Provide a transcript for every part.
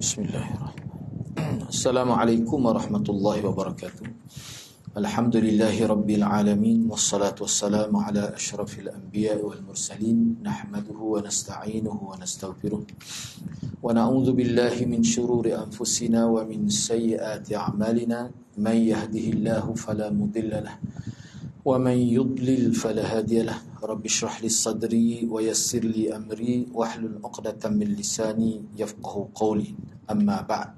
Bismillahirrahmanirrahim. Assalamualaikum warahmatullahi wabarakatuh. Alhamdulillahi rabbil alamin, wassalatu wassalamu ala asyrafil anbiya wal mursalin, nahmaduhu wa nasta'inuhu wa nastaghfiruh wa na'udzu billahi min shururi anfusina wa min sayyiati a'malina, may yahdihillahu fala mudilla lahu wa man yudlil fala hadiya lahu. Rabbi shrah li sadri wa yassir li amri wahlul 'uqdatam min lisani yafqahu qawli. Amma ba'd.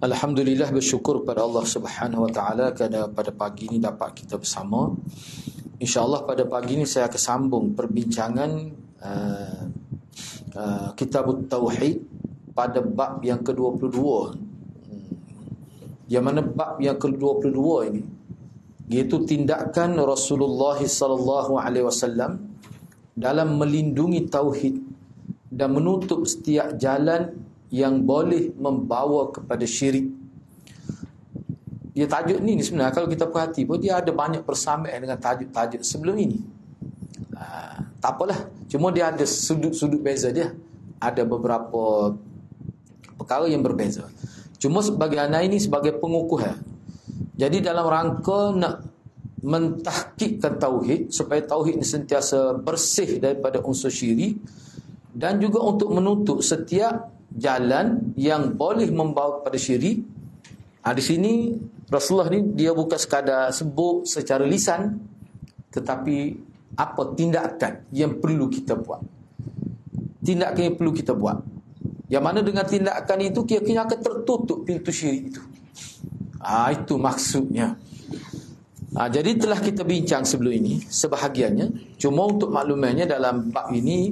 Alhamdulillah, bersyukur kepada Allah Subhanahu wa taala kerana pada pagi ini dapat kita bersama. Insya-Allah pada pagi ini saya akan sambung perbincangan Kitabut Tauhid pada bab yang ke-22. Yang mana bab yang ke-22 ini iaitu tindakan Rasulullah sallallahu alaihi wasallam dalam melindungi tauhid dan menutup setiap jalan yang boleh membawa kepada syirik. Dia tajuk ni sebenarnya kalau kita perhati pun dia ada banyak persamaan dengan tajuk-tajuk sebelum ini. Tak apalah, cuma dia ada sudut-sudut beza dia. Ada beberapa perkara yang berbeza. Cuma sebagai anak ini sebagai pengukuhan. Jadi dalam rangka nak mentahqiqkan tauhid supaya tauhid ini sentiasa bersih daripada unsur syirik dan juga untuk menutup setiap jalan yang boleh membawa kepada syirik. Di sini Rasulullah ni dia bukan sekadar sebut secara lisan, tetapi apa tindakan yang perlu kita buat. Tindakan yang perlu kita buat. Yang mana dengan tindakan itu kira-kira akan tertutup pintu syirik itu. Itu maksudnya. Jadi telah kita bincang sebelum ini sebahagiannya. Cuma untuk maklumannya dalam bab ini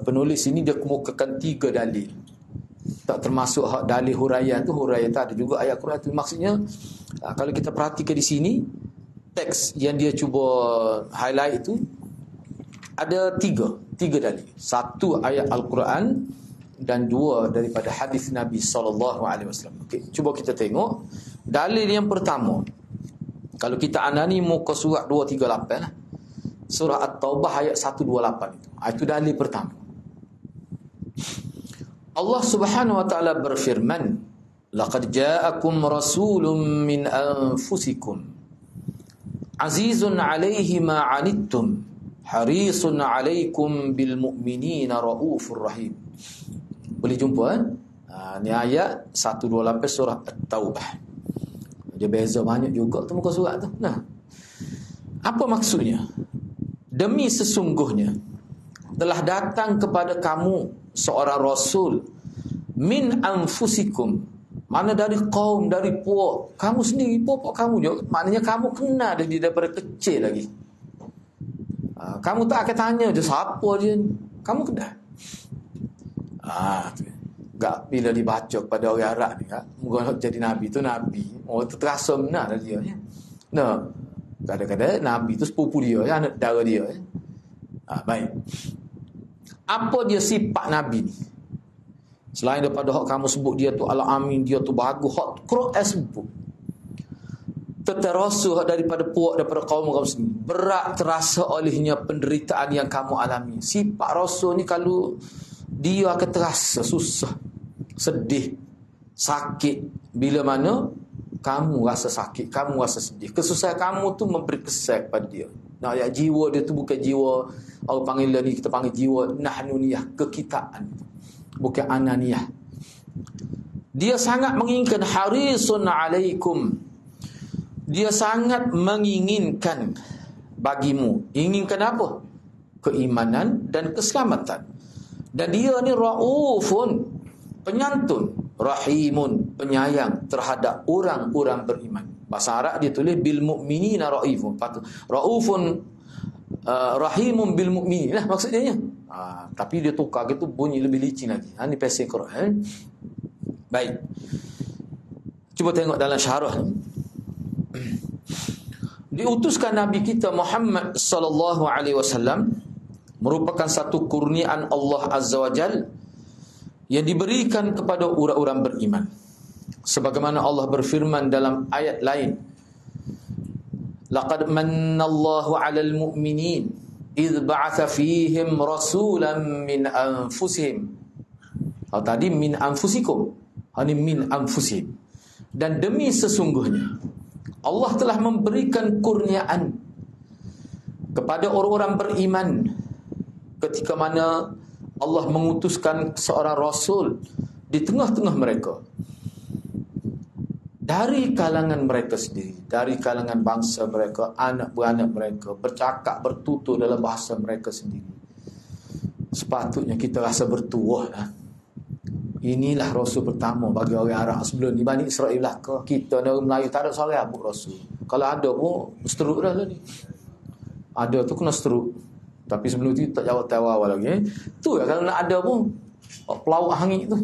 penulis ini dia kemukakan 3 dalil. Tak termasuk dalil huraian tu. Huraian tu ada juga ayat Quran tu. Maksudnya kalau kita perhatikan di sini teks yang dia cuba highlight itu ada 3 dalil. 1 ayat Al-Quran dan 2 daripada hadis Nabi SAW. Okey, cuba kita tengok dalil yang pertama. Kalau kita anani muka surat 238 lah. Surah At-Taubah ayat 128 itu. Itu dalil pertama. Allah Subhanahu wa taala berfirman, "Laqad ja'akum rasulun min anfusikum azizun 'alaihi ma 'anittum harisun 'alaikum bil mu'minina raufur rahim." Boleh jumpa ni ayat 128 surah At-Taubah. Dia beza banyak juga tu muka surat tu. Apa maksudnya? Demi sesungguhnya telah datang kepada kamu seorang rasul min anfusikum, mana dari kaum, dari puak kamu sendiri, puak kamu juga. Maknanya kamu kenal dia daripada kecil lagi. Kamu tak akan tanya je siapa dia, kamu kenal. Gak bila dibaca kepada orang Arab ni, moga jadi nabi tu nabi. Tu terasa benar dah dia. Kadang-kadang nabi tu sepupu dia, anak dara dia. Baik. Apa dia sifat nabi ni? Selain daripada hak kamu sebut dia tu al-amin, dia tu bagus, hak Quran sebut. Terasa daripada puak, daripada kaum sendiri. Berat terasa olehnya penderitaan yang kamu alami. Sifat rasul ni kalau dia akan terasa susah, sedih, sakit. Bila mana kamu rasa sakit, kamu rasa sedih, kesusahan kamu tu memberi kesan pada dia. Ya, jiwa dia tu bukan jiwa orang panggil ni, kita panggil jiwa nahnuniyah, kekitaan, bukan ananiyah. Dia sangat menginginkan, harisun alaikum, dia sangat menginginkan bagimu. Inginkan apa? Keimanan dan keselamatan. Dan dia ni raufun, penyantun, rahimun, penyayang terhadap orang-orang beriman. Bahasa Arab dia tulis bil mu'minina raifun. Raufun rahimun bil mu'minin lah maksudnya. Tapi dia tukar gitu bunyi lebih licin lagi. Ni pasal Quran. Baik. Cuba tengok dalam syarah ni. Diutuskan Nabi kita Muhammad sallallahu alaihi wasallam merupakan satu kurniaan Allah Azza wa Jal yang diberikan kepada orang-orang beriman. Sebagaimana Allah berfirman dalam ayat lain, "Laqad mannallahu 'alal mu'minin idh ba'atha fihim rasulan min anfusihim Tadi min anfusikum. Ini min anfusihim. Dan demi sesungguhnya Allah telah memberikan kurniaan kepada orang-orang beriman ketika mana Allah mengutuskan seorang rasul di tengah-tengah mereka, dari kalangan mereka sendiri, dari kalangan bangsa mereka, anak beranak mereka, bercakap, bertutur dalam bahasa mereka sendiri. Sepatutnya kita rasa bertuah lah. Inilah rasul pertama bagi orang Arab. Sebelum ni Bani Israel lah ke, kita orang Melayu tak ada seorang abuk rasul. Kalau ada pun seteruk dah ni. Ada tu kena seteruk. Tapi sebelum tu tak jawab awal lagi. Tu lah kalau nak ada pun pelawak hangit tu.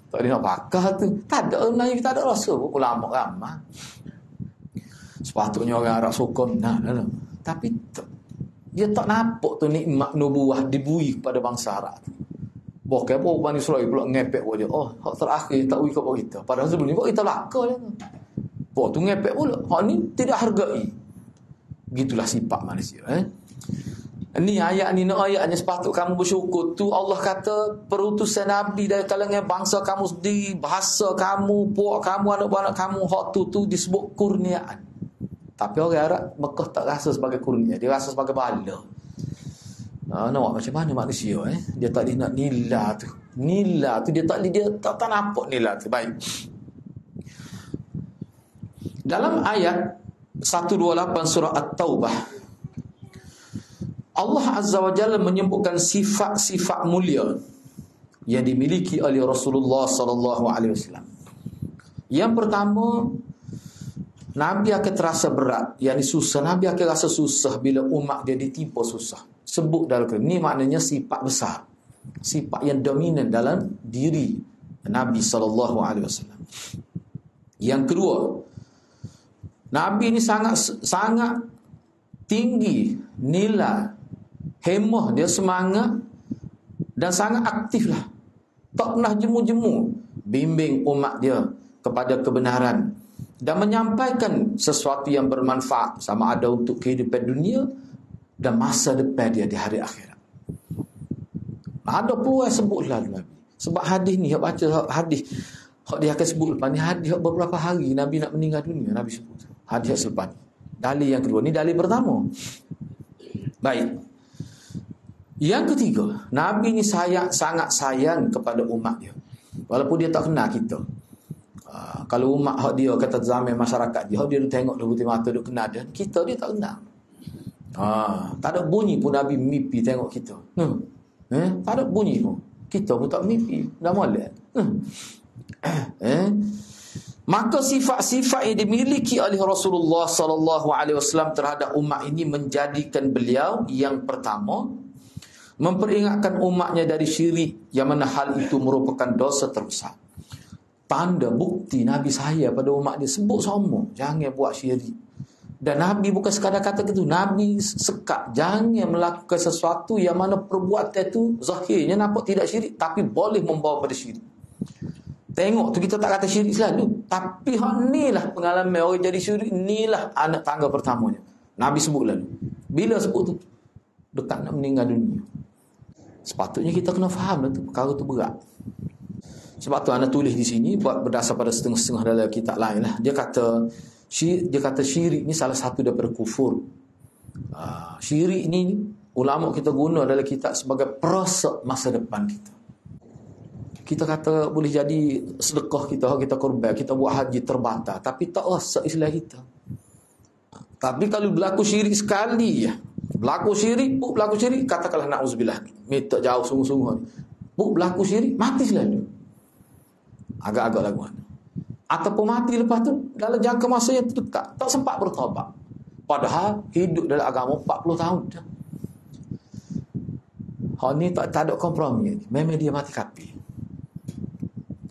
Tak ada nak pakar tu. Tak ada orang Melayu, kita ada rasul pun. Ulama ramah. Sepatutnya orang Arab sokong. Tapi dia tak nampak tu nikmat nubuah dibui kepada bangsa Arab tu. Bukan apa Bani Israel pula ngepek buat dia. Hak terakhir tak wui kepada kita. Padahal sebelum ni buat kita belaka dia tu. Buat tu ngepek pula. Hak ni tidak hargai. Gitulah sifat manusia. Ni ayat ni, ayatnya sepatut kamu bersyukur. Tu Allah kata perutusan Nabi dari kalangan bangsa kamu sendiri, bahasa kamu, puak kamu, anak-anak kamu. Hak tu disebut kurniaan. Tapi orang Arab Mekah tak rasa sebagai kurnia. Dia rasa sebagai bala. Nampak macam mana manusia dia tak nak nila tu. Nila tu dia tak nampak nila tu. Baik. Dalam ayat 128 surah At-Taubah, Allah Azza wa Jalla menyebutkan sifat-sifat mulia yang dimiliki oleh Rasulullah sallallahu alaihi wasallam. Yang pertama, Nabi akan terasa berat, yang susah. Nabi akan rasa susah bila umat dia ditimpa susah. Sebut dalam ni maknanya sifat besar, sifat yang dominan dalam diri Nabi sallallahu alaihi wasallam. Yang kedua, Nabi ni sangat tinggi nilai hemah dia, semangat dan sangat aktif lah. Tak pernah jemu-jemu bimbing umat dia kepada kebenaran dan menyampaikan sesuatu yang bermanfaat, sama ada untuk kehidupan dunia dan masa depan dia di hari akhirat. Ada peluang sebut lalu Nabi. Sebab hadis ni, baca hadis dia akan sebut lepas ni, hadis beberapa hari Nabi nak meninggal dunia, Nabi sebut hadis selepas ni. Dalil yang kedua, ni dalil pertama. Baik. Yang ketiga, Nabi ni sangat sayang kepada umat dia, walaupun dia tak kenal kita. Kalau umat hak dia kata zaman masyarakat dia, dia tengok dua putih mata, dia kenal dia. Kita dia tak kenal. Tak ada bunyi pun Nabi mimpi tengok kita. Tak ada bunyi pun. Kita pun tak mimpi. Dah molek. Maka sifat-sifat yang dimiliki oleh Rasulullah sallallahu alaihi wasallam terhadap umat ini menjadikan beliau yang pertama memperingatkan umatnya dari syirik, yang mana hal itu merupakan dosa terbesar. Tanda bukti Nabi saya pada umat dia, sebut semua jangan buat syirik. Dan Nabi bukan sekadar kata gitu, Nabi sekat jangan melakukan sesuatu yang mana perbuatan itu zahirnya nampak tidak syirik tapi boleh membawa pada syirik. Tengok tu, kita tak kata syirik selalu, tapi hak ni lah pengalaman orang jadi syirik, ni lah anak tangga pertamanya. Nabi sebut lalu. Bila sebut tu? Dekat nak meninggal dunia. Sepatutnya kita kena faham lah tu, perkara tu berat. Sebab tu anak tulis di sini berdasar pada setengah-setengah dalam kitab lain lah. Dia kata syirik ni salah satu daripada kufur. Syirik ni ulama kita guna dalam kitab sebagai perosak masa depan kita. Kita kata boleh jadi sedekah kita korban, kita buat haji terbatal, tapi tak rosak Islam kita. Tapi kalau berlaku syirik sekali, berlaku syirik, katakanlah na'udzubillah, minta jauh sungguh-sungguh, berlaku syirik, mati selalu. Agak-agak lagu mana. Ataupun mati lepas tu dalam jangka masa yang terdekat, tak sempat bertaubat. Padahal hidup dalam agama 40 tahun dah. Hal ni tak ada kompromi. Memang dia mati kafir.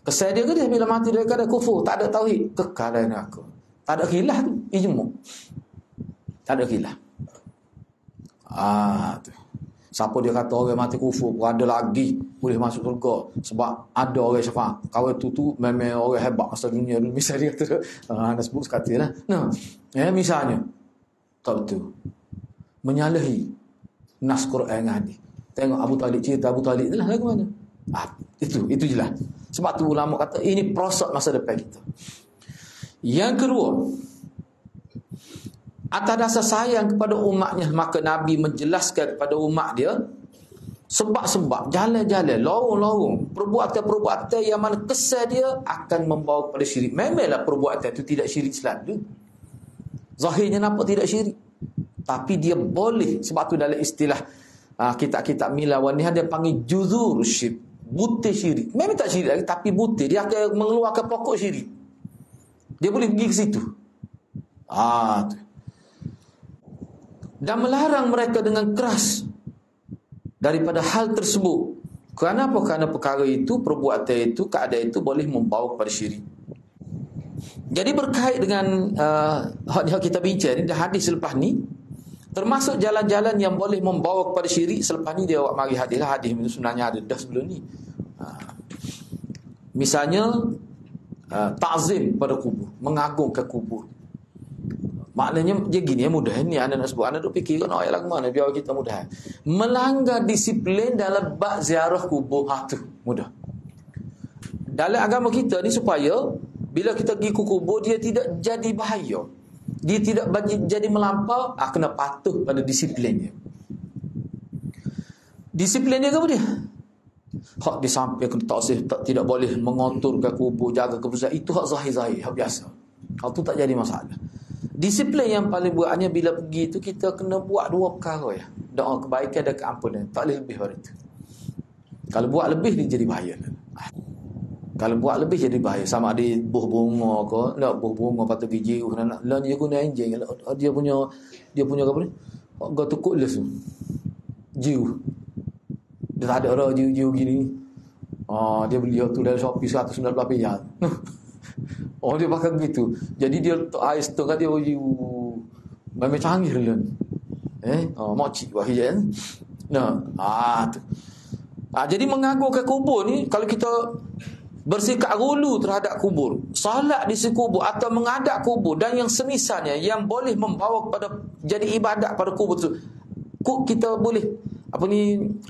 Kesal dia ke dia bila mati dia kata kufur, tak ada tauhid, kekal dalam neraka. Tak ada khilaf tu, ijma'. Tak ada khilaf. Tu. Siapa dia kata orang mati kufur ada lagi boleh masuk surga sebab ada orang syafaat. Kawan tu memang orang hebat masa dunia dulu. Misalnya dia kata, anda sebut sekatilah. Misalnya, tak betul. Menyalahi nas Quran dan hadis. Tengok Abu Talib, cerita Abu Talib tu lah lagu mana. Itu jelas. Sebab tu ulama kata ini proses masa depan kita. Yang kedua, atas dasar sayang kepada umatnya, maka Nabi menjelaskan kepada umat dia sebab-sebab, jalan-jalan, lorong-lorong, perbuatan-perbuatan yang mana kesan dia akan membawa kepada syirik. Memanglah perbuatan itu tidak syirik selalu. Zahirnya nampak tidak syirik, tapi dia boleh. Sebab tu dalam istilah kitab-kitab milawan ni dia panggil juzur syirik, butir syirik. Memang tak syirik lagi, tapi butir. Dia akan mengeluarkan pokok syirik. Dia boleh pergi ke situ. Tu. Dan melarang mereka dengan keras daripada hal tersebut. Kerana apa? Kerana perkara itu, perbuatan itu, keadaan itu boleh membawa kepada syirik. Jadi berkait dengan yang kita bincang ni, dah hadis selepas ni, termasuk jalan-jalan yang boleh membawa kepada syirik. Selepas ni dia awak mari hadis lah. Hadis itu sebenarnya ada dah sebelum ni. Misalnya ta'zim pada kubur, mengagungkan kubur. Maknanya dia gini, mudah ni anda nak sebut. Anda duk fikir kan ayat lagu mana, biar kita mudah. Melanggar disiplin dalam bab ziarah kubur, tu mudah. Dalam agama kita ni supaya bila kita pergi ke kubur, dia tidak jadi bahaya, dia tidak jadi melampau, kena patuh pada disiplinnya. Disiplin dia apa dia? Hak disampaikan tidak boleh mengotorkan kubur, jaga kebersihan. Itu hak zahir-zahir, hak biasa. Hak tu tak jadi masalah. Disiplin yang paling buatnya bila pergi tu, kita kena buat dua perkara ya. Doa kebaikan dan keampunan. Tak boleh lebih pada itu. Kalau buat lebih, dia jadi bahaya. Kalau buat lebih jadi bahaya. Sama ada buah bunga ke, nak buah bunga patut biji, nak dia guna enjing, dia punya apa ni? Gak tukuk les tu. Jiu. Dia tak ada orang jiu gini. Dia beli tu dari Shopee 190 riyal. Dia pakai begitu. Jadi dia air setengah dia memang canggih lah. Makcik wahai kan. Tu. Jadi mengagungkan kubur ni, kalau kita bersikap hulu terhadap kubur, salat di kubur atau menghadap kubur dan yang semisalnya yang boleh membawa kepada jadi ibadat pada kubur tu, kita boleh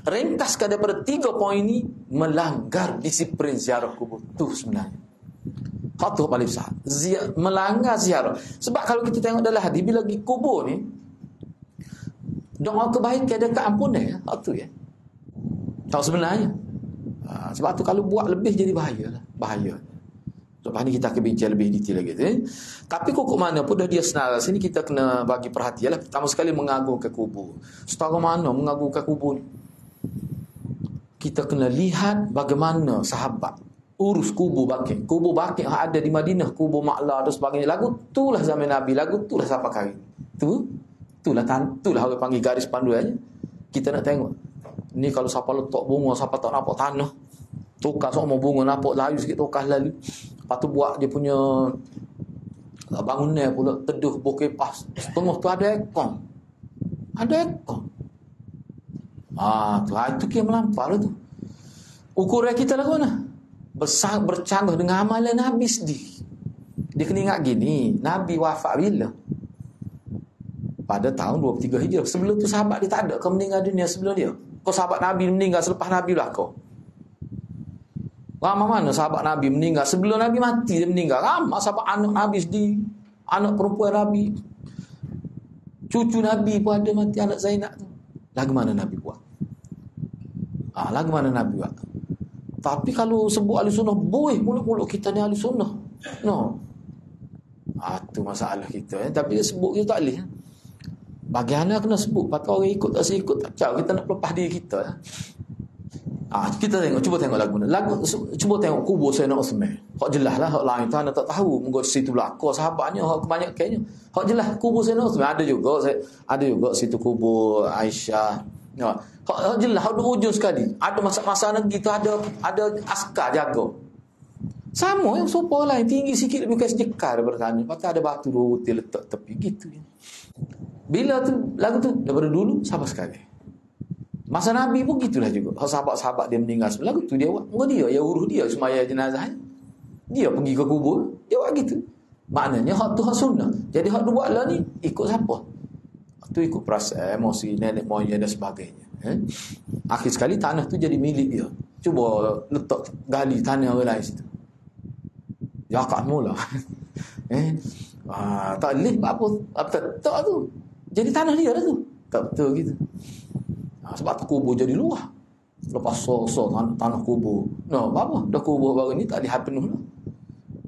ringkaskan daripada 3 poin ni, melanggar disiplin ziarah kubur tu sebenarnya. Hatu paling besar, melanggar ziarah. Sebab kalau kita tengok dalam hadis, bila pergi kubur ni, doa kebaikan dan keampunan ya. Hatu ya. Tak sebenarnya. Sebab tu kalau buat lebih jadi bahaya. Lepas ni kita akan bincang lebih detail lagi. Tapi kok mana pun dah dia senarai sini, kita kena bagi perhatian lah. Pertama sekali mengagungkan kubur. Setara mana mengagungkan kubur ni? Kita kena lihat bagaimana sahabat urus kubur Baqi'. Kubur Baqi' yang ada di Madinah, kubur Ma'la dan sebagainya. Lagu itulah zaman Nabi, lagu itulah siapa kali. Itulah orang panggil garis panduannya. Kita nak tengok. Ni kalau siapa letak bunga, siapa tak nampak tanah, tukar semua bunga, nampak layu sikit, tukar lalu. Lepas tu buat dia punya bangunan pula, teduh, bukit pas. Setengah tu ada ekor. Itu kira melampau tu. Ukuran kita lah ke mana? Bercanggah dengan amalan Nabi sendiri. Dia kena ingat gini, Nabi wafat bila? Pada tahun 23 Hijrah. Sebelum tu sahabat dia tak ada ke meninggal dunia sebelum dia? Kau sahabat Nabi meninggal selepas Nabi lah kau? Ramai mana sahabat Nabi meninggal sebelum Nabi mati, dia meninggal? Ramai sahabat anak Nabi sendiri, anak perempuan Nabi, cucu Nabi pun ada mati, anak Zainab tu. Lagu mana Nabi buat? Lagu mana Nabi buat? Tapi kalau sebut ahli sunnah, boleh mulut-mulut kita ni ahli sunnah. No. Itu masalah kita. Tapi dia sebut kita tak boleh. Bagaimana kena sebut? Patut orang ikut tak ikut tak jauh. Kita nak lepas diri kita. Kita tengok, cuba tengok lagu ni. Cuba tengok kubur Sayyidina Uthman. Hak jelas lah, hak lain tu anda tak tahu. Mungkin situ belakang sahabatnya, hak kebanyakannya. Hak jelas kubur Sayyidina Uthman. Ada juga situ kubur Aisyah. Hak jelas, hak ujung sekali. Ada masa negeri tu ada askar jaga. Sama yang sopa lain, tinggi sikit lebih bukan sejekar daripada sana. Lepas tu ada batu dua butir letak tepi gitu. Bila tu lagu tu daripada dulu sampai sekarang. Masa Nabi pun gitulah juga. Sahabat-sahabat dia meninggal sebelum lagu tu dia buat. Dia yang urus dia semaya jenazah. Dia pergi ke kubur, dia buat gitu. Maknanya hak tu hak sunnah. Jadi hak tu buat lah ni ikut siapa? Tu ikut perasaan, emosi, nenek moyang dan sebagainya. Akhir sekali tanah tu jadi milik dia. Cuba letak gali tanah orang lain situ. Jakat mula. Tak boleh apa tak tu. Jadi tanah dia lah tu. Tak betul gitu. Sebab tu kubur jadi luah. Lepas so tanah kubur. No, apa? Dah kubur baru ni tak lihat penuh lah.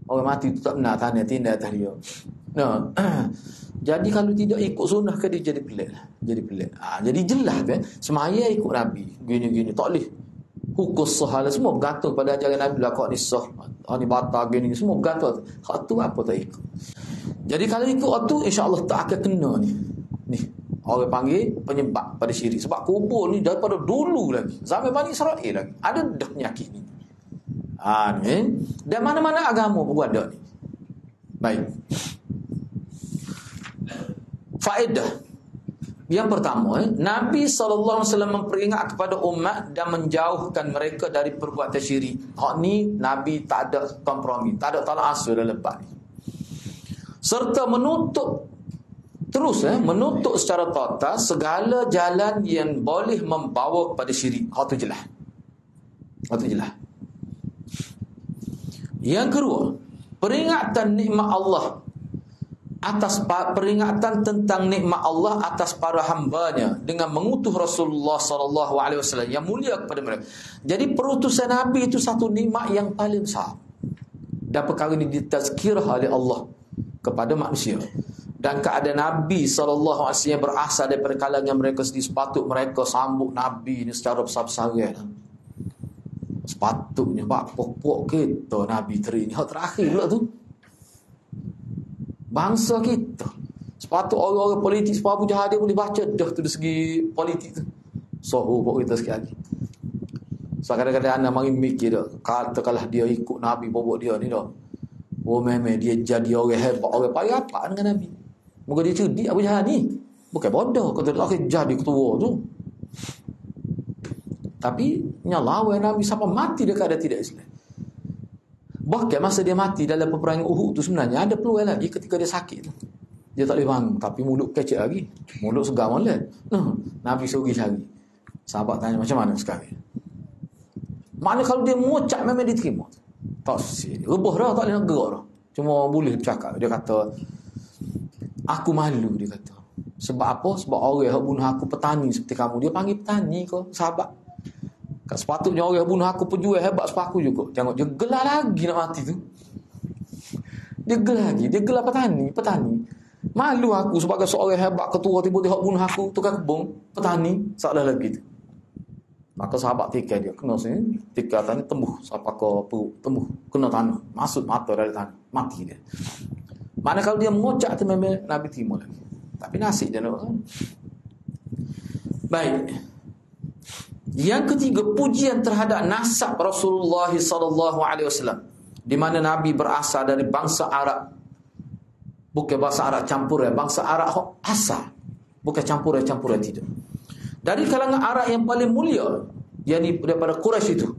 Orang mati tu tak benar tanah tinggal atas dia. No. Jadi kalau tidak ikut sunnah ke dia jadi pelik lah. Jadi pelik. Jadi jelas kan. Semaya ikut Nabi. Gini-gini. Tak boleh. Hukum sahal semua bergantung pada ajaran Nabi lah. Kau ni sah. Ni batal gini. Semua bergantung. Hak tu apa tak ikut. Jadi kalau ikut tu insya-Allah tak akan kena ni. Ni. Orang panggil penyebab pada syirik. Sebab kubur ni daripada dulu lagi. Zaman Bani Israel lagi. Ada dah penyakit ni. Ni. Dan mana-mana agama pun ada ni. Baik. Faedah. Yang pertama, Nabi SAW memperingat kepada umat dan menjauhkan mereka dari perbuatan syirik. Hak ni Nabi tak ada kompromi, tak ada tolak ansur dalam bab ni. Serta menutup secara total segala jalan yang boleh membawa kepada syirik. Hak tu jelas. Yang kedua, peringatan nikmat Allah peringatan tentang nikmat Allah atas para hambanya dengan mengutus Rasulullah SAW yang mulia kepada mereka. Jadi perutusan Nabi itu satu nikmat yang paling besar. Dan perkara ini ditazkirah oleh Allah kepada manusia. Dan keadaan Nabi SAW berasal daripada kalangan mereka sendiri. Sepatut mereka sambut Nabi ini secara besar-besaran. Sepatutnya pokok kita Nabi ini. Hak terakhir pula tu. Bangsa kita. Sepatut orang-orang politik sebab Abu Jahal dia boleh baca dah tu dari segi politik tu. Sohu pokok kita sekali lagi. So kadang-kadang anda mari mikir dah. Katakanlah dia ikut Nabi bobok dia ni dah. Oh memang dia jadi orang hebat. Orang payah apa dengan Nabi. Moga dia cerdik Abu Jahal ni. Bukan bodoh. Kata dia jadi ketua tu. Tapi nyalawan Nabi sampai mati dekat ada tidak Islam. Bahkan masa dia mati dalam peperangan Uhud tu sebenarnya ada peluang lagi ketika dia sakit tu. Dia tak boleh bangun. Tapi mulut kecil lagi. Mulut segar malam. Nabi suruh lagi. Sahabat tanya macam mana sekarang. Mana kalau dia mengucap memang diterima. Tak sih. Rebah dah tak boleh nak gerak dah. Cuma boleh bercakap. Dia kata, aku malu dia kata. Sebab apa? Sebab orang yang bunuh aku petani seperti kamu. Dia panggil petani kau sahabat. Sepatutnya orang yang bunuh aku pejuang hebat sebab aku juga. Tengok dia gelar lagi nak mati tu. Dia gelar lagi. Dia gelar petani. Malu aku sebagai seorang hebat ketua tiba-tiba bunuh aku tukang kebun petani. Salah lagi tu. Maka sahabat tikai dia kena sini. Tikai tanah tembuh. Sampai ke perut. Tembuh. Kena tanah. Masuk mata dari tanah. Mati dia. Mana kalau dia mengucap tu memang Nabi terima lagi. Tapi nasib dia nak. Baik. Yang ketiga, pujian terhadap nasab Rasulullah SAW, di mana Nabi berasal dari bangsa Arab. Bukan bangsa Arab campur ya, bangsa Arab asal. Bukan campur tidak. Dari kalangan Arab yang paling mulia, yakni daripada Quraisy itu,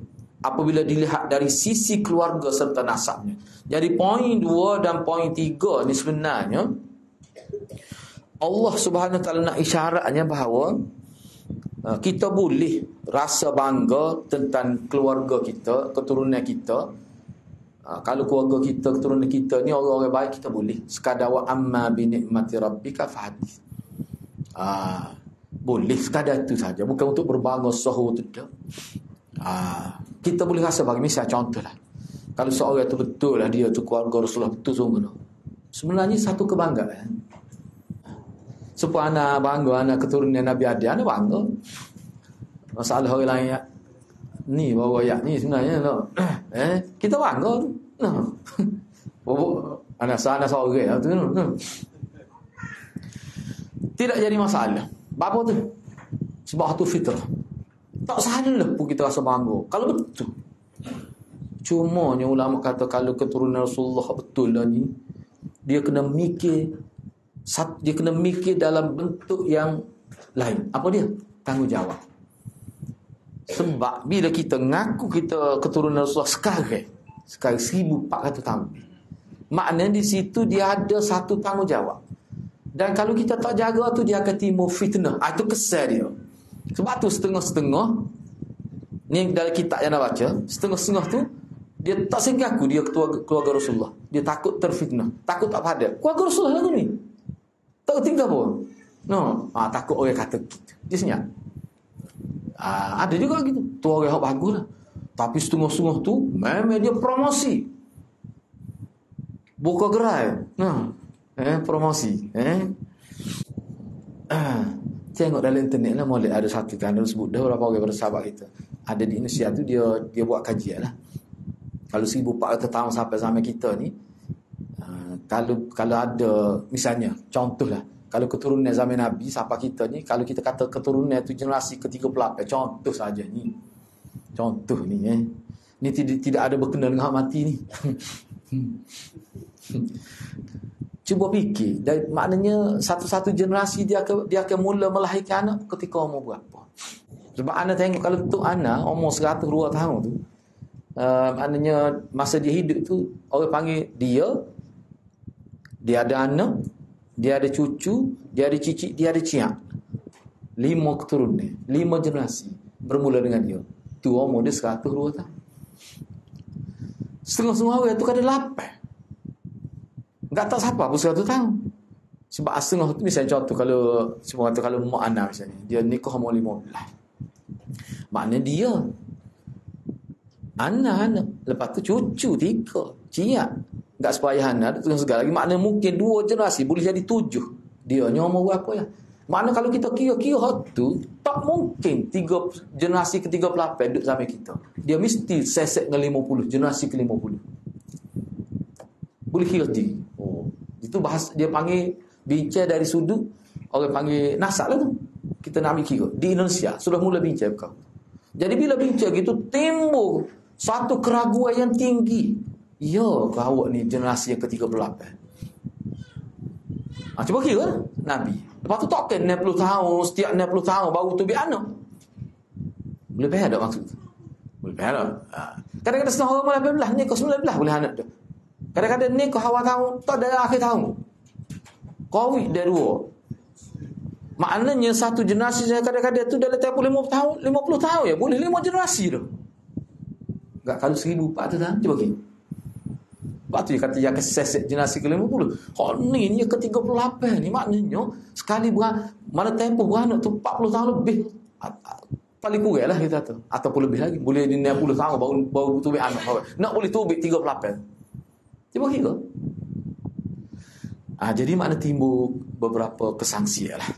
apabila dilihat dari sisi keluarga serta nasabnya. Jadi poin 2 dan poin 3 ni sebenarnya Allah Subhanahu Wa Taala nak isyaratnya bahawa kita boleh rasa bangga tentang keluarga kita, keturunan kita. Kalau keluarga kita, keturunan kita ni orang-orang baik, kita boleh. Sekadar wa amma bi ni'mati rabbika fahadith. Boleh sekadar itu saja, bukan untuk berbangga sahu tidak. Kita boleh rasa bagi misal contohlah. Kalau seorang itu betul lah dia tu keluarga Rasulullah betul sungguh. Sebenarnya satu kebanggaan. Supaya anak bangga, anak keturunan Nabi Adam, anak bangga. Masalah orang lain ya. Ni bawa ayat ni sebenarnya no. Kita bangga tu. No. Anak seorang tu no. Tidak jadi masalah. Apa tu? Sebab itu fitrah. Tak salah pun kita rasa bangga. Kalau betul. Cumanya ulama kata kalau keturunan Rasulullah betul lah ni, dia kena mikir dalam bentuk yang lain. Apa dia? Tanggungjawab. Sebab bila kita ngaku kita keturunan Rasulullah sekarang 1400 tahun, maknanya di situ dia ada satu tanggungjawab. Dan kalau kita tak jaga tu, dia akan timbul fitnah. Itu kesal dia. Sebab tu setengah-setengah Ni dalam kitab yang dah baca, setengah-setengah tu dia tak senggaku dia keluarga Rasulullah. Dia takut terfitnah, takut tak pada. Keluarga Rasulullah lagu ni. Tak tinggal pun. No, takut orang kata gitu. Dia senyap. Ada juga gitu. Tu orang yang bagus lah. Tapi setengah-setengah tu memang dia promosi. Buka gerai. Promosi. Tengok dalam internet lah, boleh ada satu kan dia sebut dah berapa orang pada sahabat kita. Ada di Indonesia tu dia buat kajian lah. Kalau 1400 tahun sampai zaman kita ni, kalau ada misalnya contohlah, kalau keturunan zaman Nabi sampai kita ni, kalau kita kata keturunan tu generasi ke-38, contoh saja ni. Contoh ni ni tidak ada berkenaan dengan hak mati ni. Cuba fikir, maknanya satu-satu generasi dia akan mula melahirkan anak ketika umur berapa. Sebab anak tengok kalau untuk anak umur 102 tahun tu, maknanya masa dia hidup tu orang panggil dia ada anak, dia ada cucu, dia ada cicit, dia ada ciak. 5 keturunan, 5 generasi bermula dengan dia. Tu umur dia 102 tahun. Setengah-setengah orang tu ada 8. Tak tahu siapa pun 100 tahun. Sebab setengah tu misalnya contoh kalau semua kata kalau mak anak misalnya dia nikah umur 15. Maknanya dia anak, lepas tu cucu 3, ciak. Tak sepayah anak tengah segala lagi. Maknanya mungkin 2 generasi boleh jadi 7. Dia ni umur berapa ya? Maknanya kalau kita kira-kira tu tak mungkin 3 generasi ke-38 duduk sampai kita. Dia mesti sesek dengan 50, generasi ke-50. Boleh kira sendiri. Itu bahas dia panggil bincang dari sudut orang panggil nasab lah tu. Kita nak ambil kira di Indonesia sudah mula bincang kau. Jadi bila bincang gitu timbul satu keraguan yang tinggi. Ya, kau awak ni generasi yang ke-38. Cuba kira Nabi. Lepas tu tak kan 60 tahun, setiap 60 tahun baru tu biar anak. Boleh faham tak maksud tu? Boleh faham tak? Kadang-kadang setengah orang 18 ni kau 19 boleh anak tu. Kadang-kadang ni kau awal tahun, tak ada akhir tahun. Covid dia 2. Maknanya satu generasi saya kadang-kadang tu dalam tempoh 50 tahun ya, boleh 5 generasi tu. Enggak kalau 1400 tahun, cuba kira. Sebab tu dia kata yang kesesek generasi ke-50. Ni ke-38 ni maknanya sekali mana tempoh beranak tu 40 tahun lebih. Paling kurang lah kita tu. Ataupun lebih lagi. Boleh di 60 tahun baru tubik anak. Nak boleh tubik 38. Cuba kira. Jadi makna timbul beberapa kesangsian lah.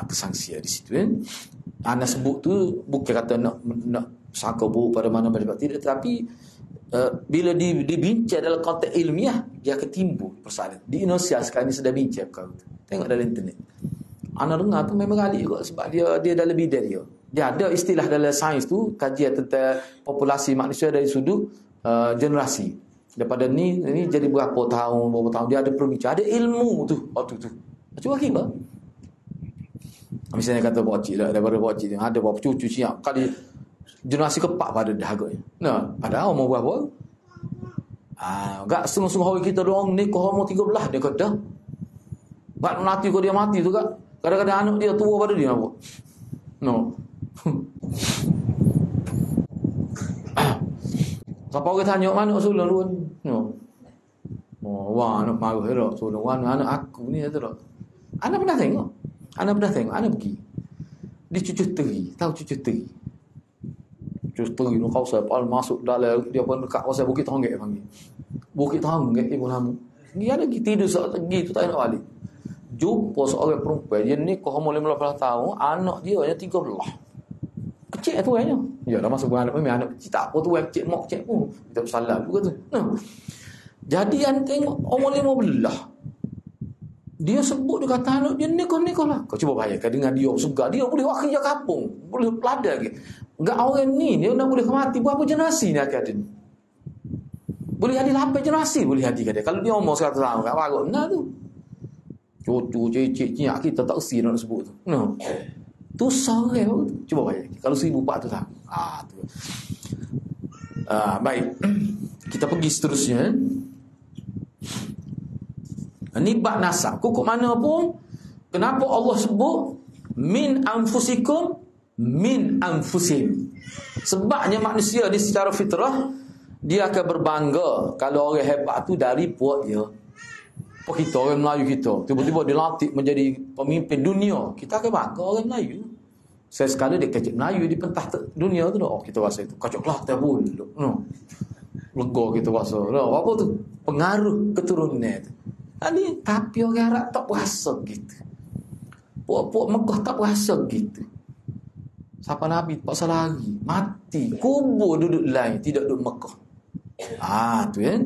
Kesangsian di situ kan. Anak sebut tu bukan kata nak sangka buruk pada mana-mana tidak, tetapi bila dibincang dalam konteks ilmiah dia akan timbul persoalan. Di Indonesia sekarang ni sedang bincang kau tu. Tengok dalam internet. Anak dengar tu memang kali juga sebab dia dalam bidang dia. Dia ada istilah dalam sains tu kajian tentang populasi manusia dari sudut generasi. Daripada ni jadi berapa tahun dia ada perbincangan, ada ilmu tu waktu tu. Cuba kira. Misalnya kata pakcik lah, daripada pakcik ada berapa cucu siap kali generasi ke-4 pada dah agaknya. Nah, padahal umur berapa? Enggak setengah-setengah orang kita doang nikah umur 13 dia kata. Bak nanti kalau dia mati tu kak. Kadang-kadang anak dia tua pada dia nampak. No. Siapa orang tanya mana sulung lu? No. Wah, anak marah dah sulung anak aku ni tu dah. Anak pernah tengok. Anak pergi. Dia cucu teri, tahu cucu teri. Cucu teri tu kau siapa masuk dalam dia pun dekat kawasan Bukit Tonggek panggil. Bukit Tonggek ibu nama. Dia ada tidur gitu tak nak balik. Jumpa seorang perempuan dia nikah umur 15 tahun, anak dia hanya 13. Kecil tu kayaknya. Ya dah masuk anak memang anak kecil tak apa tu cik mak cik pun. Kita salam juga tu. Jadi yang tengok umur 15. Dia sebut dia kata anak dia nikah lah. Kau cuba bayangkan dengan dia segar dia boleh buat kerja kampung, boleh pelada lagi. Enggak orang ni dia nak boleh mati berapa generasi ni akan ada ni. Boleh jadi 8 generasi boleh jadi dia. Kalau dia umur 100 tahun enggak bagus benar tu. Cucu cicit kita tak usi nak sebut tu. Tu sorang tu. Cuba bayangkan kalau 1400 tahun. Tu. Baik. Kita pergi seterusnya. Ni bab nasab. Kok mana pun kenapa Allah sebut min anfusikum min anfusim. Sebabnya manusia ni secara fitrah dia akan berbangga kalau orang hebat tu dari puak dia. Apa kita orang Melayu kita tiba-tiba dilantik menjadi pemimpin dunia, kita akan bangga orang Melayu. Saya sekali dia kecik Melayu di pentah dunia tu, oh kita rasa itu kacau Kelantan pun, no. Lega kita rasa, no. Apa tu pengaruh keturunan tu. Ini tapi orang Arab tak berasa gitu. Puak-puak Mekah tak berasa gitu. Siapa Nabi tak pasal lagi mati, kubur duduk lain, tidak duduk Mekah. Tu ya.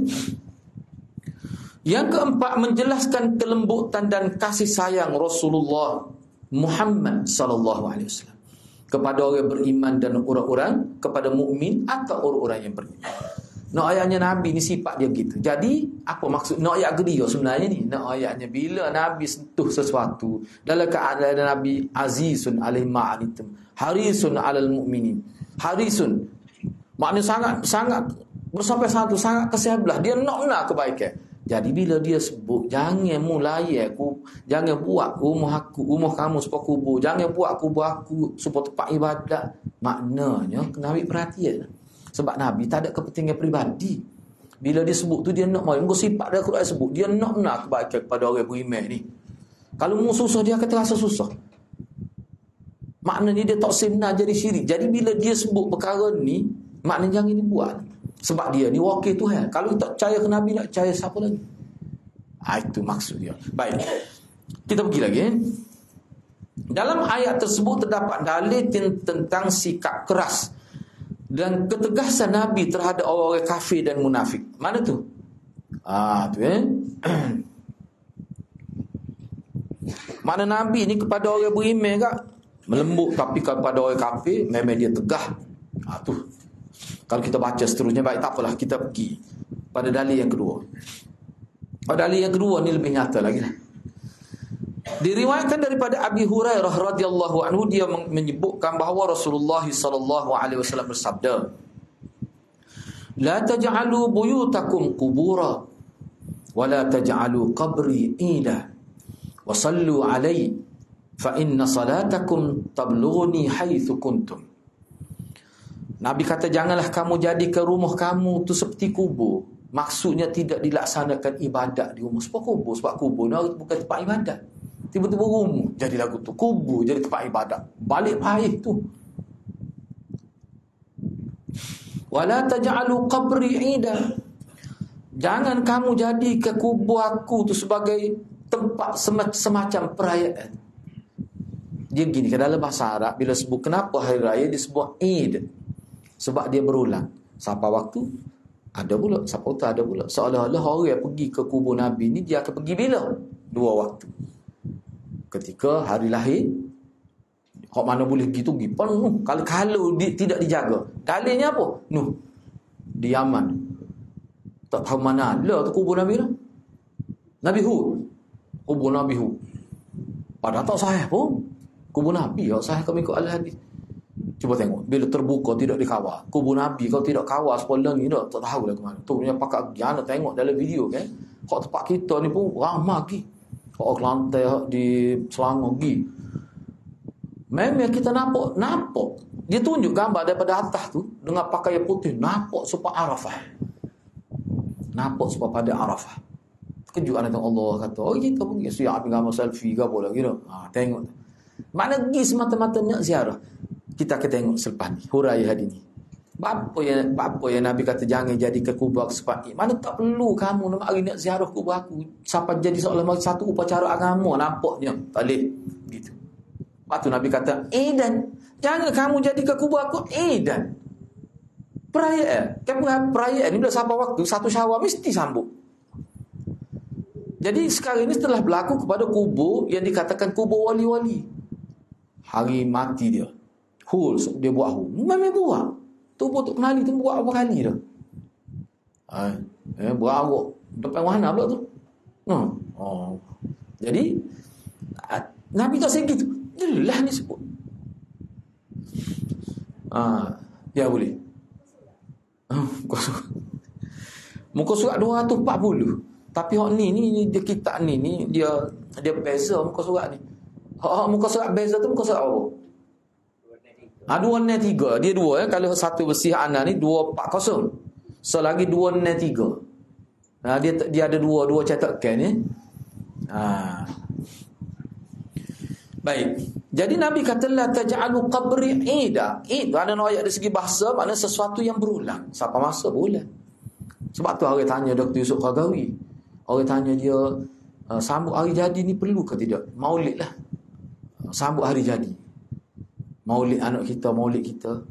Yang keempat, menjelaskan kelembutan dan kasih sayang Rasulullah Muhammad sallallahu alaihi wasallam kepada orang beriman dan orang-orang kepada mukmin atau orang-orang yang beriman. Nak ayatnya Nabi ni sifat dia gitu. Jadi apa maksud nak ayat dia sebenarnya ni? Nak ayatnya bila Nabi sentuh sesuatu dalam keadaan Nabi azizun alaihi ma'anitum harisun alal mu'minin. Harisun maknanya sangat bersampai satu sangat kasih belah. Dia nak kebaikan. Jadi bila dia sebut jangan mulai aku, jangan buat rumah kamu supaya kubur, jangan buat kubur aku supaya tempat ibadat. Maknanya kena ambil perhatian. Sebab Nabi tak ada kepentingan peribadi. Bila dia sebut tu dia nak mai. Muka sifat dia Quran sebut dia nak kebaikan kepada orang beriman ni. Kalau mu susah dia akan terasa susah. Maknanya dia tak semna jadi syirik. Jadi bila dia sebut perkara ni, maknanya jangan dibuat. Sebab dia ni wakil Tuhan. Kalau tak percaya ke Nabi, nak percaya siapa lagi? Itu maksud dia. Baik. Kita pergi lagi. Dalam ayat tersebut terdapat dalil tentang sikap keras dan ketegasan Nabi terhadap orang-orang kafir dan munafik. Mana tu? Tu Mana Nabi ni kepada orang beriman kak melembut, tapi kepada orang kafir memang dia tegah. Tu. Kalau kita baca seterusnya, baik tak apalah, kita pergi pada dalil yang kedua. Dalil yang kedua ni lebih nyata lagi lah. Diriwayatkan daripada Abi Hurairah radhiyallahu anhu, dia menyebutkan bahawa Rasulullah sallallahu alaihi wasallam bersabda, "La taj'alu buyutakum qubura wa la taj'alu qabri ida wa sallu alaihi fa inna salatakum tablughuni haitsu kuntum." Nabi kata janganlah kamu jadikan rumah kamu tu seperti kubur. Maksudnya tidak dilaksanakan ibadat di rumah. Sebab kubur ni bukan tempat ibadat. Tiba-tiba rumah jadi lagu tu, kubur jadi tempat ibadat. Balik payah tu. Wala taj'alu qabri ida. Jangan kamu jadikan kubur aku tu sebagai tempat semacam perayaan. Dia gini, ke dalam bahasa Arab bila sebut kenapa hari raya disebut Eid. Sebab dia berulang. Siapa waktu ada pula, siapa waktu ada pula. Seolah-olah orang yang pergi ke kubur Nabi ni dia akan pergi bila? 2 waktu. Ketika hari lahir, hak mana boleh gitu pergi penuh. Kalau tidak dijaga. Dalilnya apa? Di Yaman. Tak tahu mana lah tu kubur Nabi lah. Nabi Hud. Kubur Nabi Hud. Padahal tak sahih pun. Kubur Nabi yang sahih kami ikut al-hadis. Cuba tengok, bila terbuka tidak dikawal. Kubur Nabi kalau tidak kawal sekolah ni tak tahu lah ke mana. Tu punya pakak giana tengok dalam video kan. Hak tempat kita ni pun ramah lagi. Hak Kelantan, di Selangor lagi. Memang kita nampak. Dia tunjuk gambar daripada atas tu dengan pakaian putih. Nampak supaya Arafah. Nampak supaya pada Arafah. Kejuan itu Allah kata, oh kita pergi siap ambil gambar selfie ke apa lagi tu. Tengok. Mana pergi semata-mata nak ziarah. Kita akan tengok selepas ni huraian hari ni. Apa yang Nabi kata jangan jadi ke kubur aku sebab mana tak perlu kamu nak hari nak ziarah kubur aku sampai jadi seolah satu upacara agama nampaknya. Tak boleh gitu. Lepas tu Nabi kata dan jangan kamu jadi ke kubur aku dan perayaan. Perayaan ni bila sampai waktu 1 Syawal mesti sambut. Jadi sekarang ini setelah berlaku kepada kubur yang dikatakan kubur wali-wali. Hari mati dia. Dia buat memang buat. Tu untuk kenali tu buat apa kali dah. Buat awak depan mana pula tu. Jadi Nabi tak segitu. Jelas ni sebut. Ya boleh. Muka surat 240. Tapi hak ni dia kitab ni dia beza muka surat ni. Hak muka surat beza tu muka surat apa? 2 ne 3. Dia 2 kalau satu bersih ana ni 240. So lagi 2 ne 3. Dia ada 2 cetakan ni. Baik. Jadi Nabi kata la taj'alu qabri ida. Id ada ayat dari segi bahasa, maknanya sesuatu yang berulang. Siapa masa berulang. Sebab tu orang tanya Dr. Yusuf Qaradawi. Orang tanya dia, sambut hari jadi ni perlu ke tidak? Maulid lah. Sambut hari jadi. Maulid anak kita, maulid kita.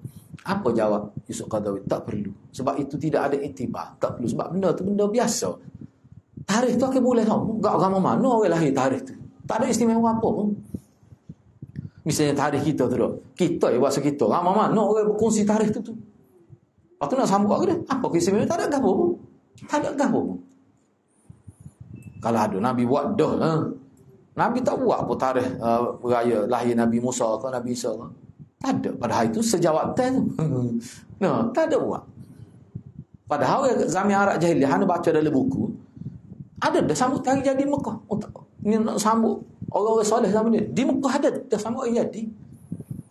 Apa jawab Yusuf Qaradawi? Tak perlu. Sebab itu tidak ada iktibar. Tak perlu. Sebab benda tu benda biasa. Tarikh tu akan boleh tahu. Tak agama mana orang lahir tarikh tu. Tak ada istimewa apa pun. Misalnya tarikh kita tu dah. Kita bahasa kita. Agama mana orang berkongsi tarikh tu. Lepas tu nak sambut aku dia. Apa keistimewaan? Tak ada gapo pun. Tak ada gapo pun. Kalau ada Nabi buat dah. Nabi tak buat apa tarikh raya lahir Nabi Musa ke Nabi Isa ke. Tak ada. Padahal itu sejawab tu. Tak ada buat. Padahal zaman Arab jahiliah hanya baca dalam buku. Ada dah sambut hari jadi Mekah. Ni nak sambut orang-orang soleh zaman ni. Di Mekah ada dah sambut hari jadi.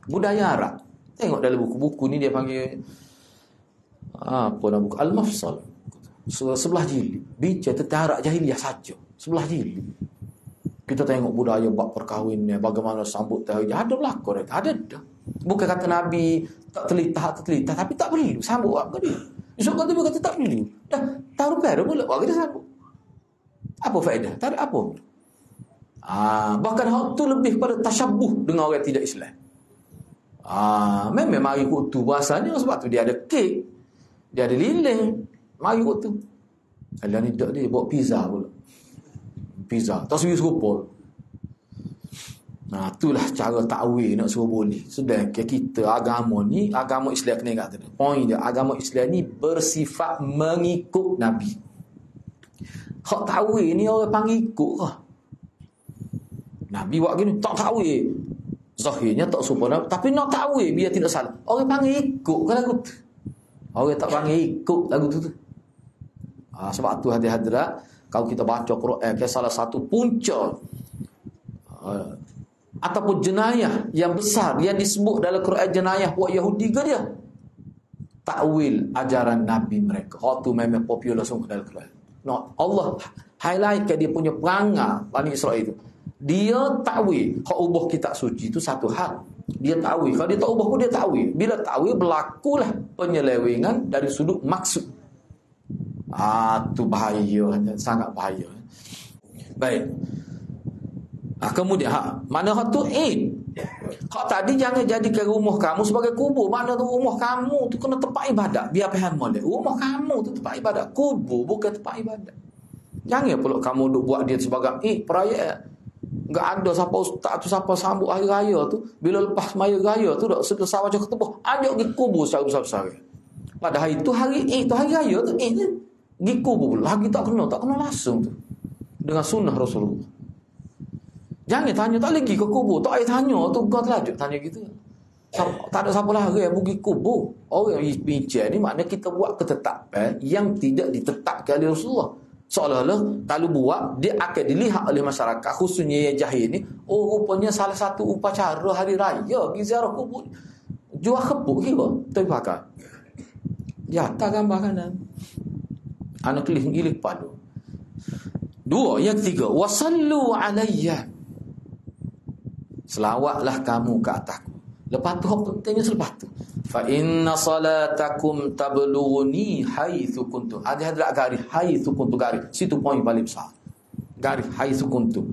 Budaya Arab. Tengok dalam buku-buku ni dia panggil apa nama buku? Al-Mafsal. Sebelah jilid. Bincang tentang Arab jahiliah saja. Sebelah jilid. Kita tengok budaya bab perkahwinan, bagaimana sambut hari jadi. Ada berlaku. Ada dah. Bukan kata Nabi tak telitah, tapi tak perlu. Sambut apa dia? Yusuf kata tak perlu. Dah tahu perkara pula. Orang dia sambut. Apa faedah? Tak ada apa. Bahkan hal tu lebih kepada tasyabuh dengan orang tidak Islam. Memang mari kutu bahasanya sebab tu dia ada kek, dia ada lilin, mari kutu. Alah ni tak dia bawa pizza pula. Pizza, tasbih serupa. Itulah cara takwil nak suruh boleh. Sedangkan kita agama ni, agama Islam kena ingat tadi. Poin dia, agama Islam ni bersifat mengikut Nabi. Hak takwil ni orang panggil ikut ke? Nabi buat gini, tak takwil. Zahirnya tak serupa Nabi, tapi nak takwil biar tidak salah. Orang panggil ikut ke lagu tu? Orang tak panggil ikut lagu tu. Sebab tu hadirat, kalau kita baca Quran, salah satu punca ataupun jenayah yang besar yang disebut dalam Quran, jenayah buat Yahudi ke dia? Takwil ajaran Nabi mereka. Hak tu memang popular sungguh dalam Quran. Allah highlight ke dia punya perangai Bani Israel itu. Dia takwil. Hak ubah kitab suci itu satu hal. Dia takwil. Kalau dia tak ubah pun dia takwil. Bila takwil berlakulah penyelewengan dari sudut maksud. Tu bahaya, sangat bahaya. Baik. Kemudian mana hak tu hak tadi jangan jadikan rumah kamu sebagai kubur. Mana tu rumah kamu tu kena tempat ibadat. Biar faham molek. Rumah kamu tu tempat ibadat. Kubur bukan tempat ibadat. Jangan pula kamu duk buat dia sebagai perayaan. Enggak ada siapa ustaz tu siapa sambut hari raya tu. Bila lepas maya raya tu dak selesai baca ketubah, ajak pergi kubur secara besar-besar. Padahal itu hari tu hari raya tu pergi kubur. Lagi tak kena langsung tu. Dengan sunnah Rasulullah. Jangan tanya tak lagi ke kubur. Tak payah tanya tu kau terlanjut tanya gitu. Tak ada siapa lagi yang pergi kubur. Orang yang bincang ni maknanya kita buat ketetapan yang tidak ditetapkan oleh Rasulullah. Seolah-olah kalau buat dia akan dilihat oleh masyarakat khususnya yang jahil ni. Rupanya salah satu upacara hari raya pergi ziarah kubur. Jual kebuk kira. Tapi pakai. Ya tak gambar kanan. Anak kelih-kelih padu. 2, yang 3, wasallu alayya. Selawatlah kamu ke atasku. Lepas tu pentingnya selepas tu. Fa inna salatakum tablughuni haitsu kuntum. Ada hadrat garis haitsu kuntum garis. Situ poin paling besar. Garis haitsu kuntum.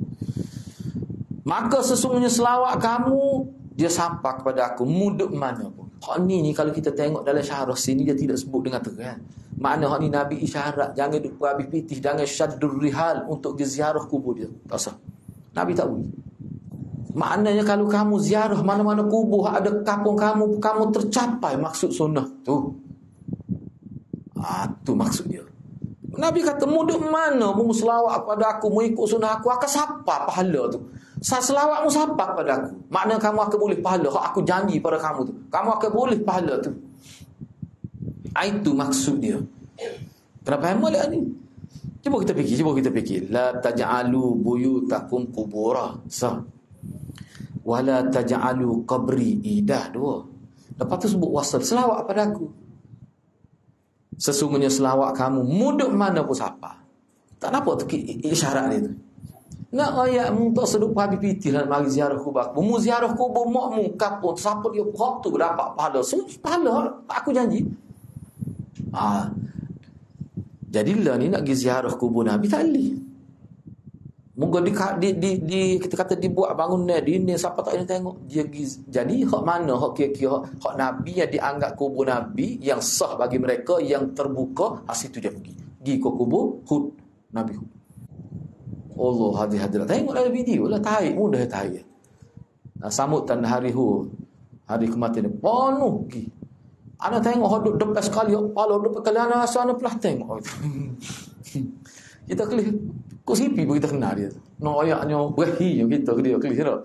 Maka sesungguhnya selawat kamu dia sampai kepada aku muduk mana pun. Hak ni kalau kita tengok dalam syarah sini dia tidak sebut dengan terang. Makna hak ni Nabi isyarat jangan duk habis pitih, jangan syaddur rihal untuk ziarah kubur dia. Tak sah. Nabi tak boleh. Maknanya kalau kamu ziarah mana-mana kubur ada kampung kamu tercapai maksud sunnah tu. Tu maksud dia. Nabi kata muduk mana mu selawat kepada aku, mu ikut sunnah aku akan sapa pahala tu. Selawatmu sapa kepada aku. Maknanya kamu akan boleh pahala. Aku janji pada kamu tu. Kamu akan boleh pahala tu. Itu maksud dia. Kenapa amal ni? Cuba kita fikir. La taj'alu buyutakum qubura. Wala taj'alu qabri idah. 2. Lepas tu sebut wasal, selawat pada aku. Sesungguhnya selawat kamu muduk mana pun siapa. Tak nampak tu isyarat dia tu. Nak ayat mu tak seduk habis piti lah mari ziarah kubur. Mu ziarah kubur mak mu kapun siapa dia hak tu dapat pahala. Semua pahala aku janji. Jadi lah ni nak pergi ziarah kubur Nabi tak boleh. Moga di kita kata dibuat bangunan dinding siapa tak boleh tengok. Dia jadi hak mana hak kira-kira hak Nabi yang dianggap kubur Nabi yang sah bagi mereka yang terbuka, situ dia pergi. Pergi ke kubur Hud, Nabi Hud. Allah hadirat tengok dalam video lah, tarik mudah tarik. Sambutan hari Hud, hari kematian penuh pergi. Ana tengok hak duduk depan sekali, kepala depan kali ana rasa ana pelah tengok. Kita kelih kok sipi pun kita kenal dia. No ayaknya wahi kita ke dia kelih dah.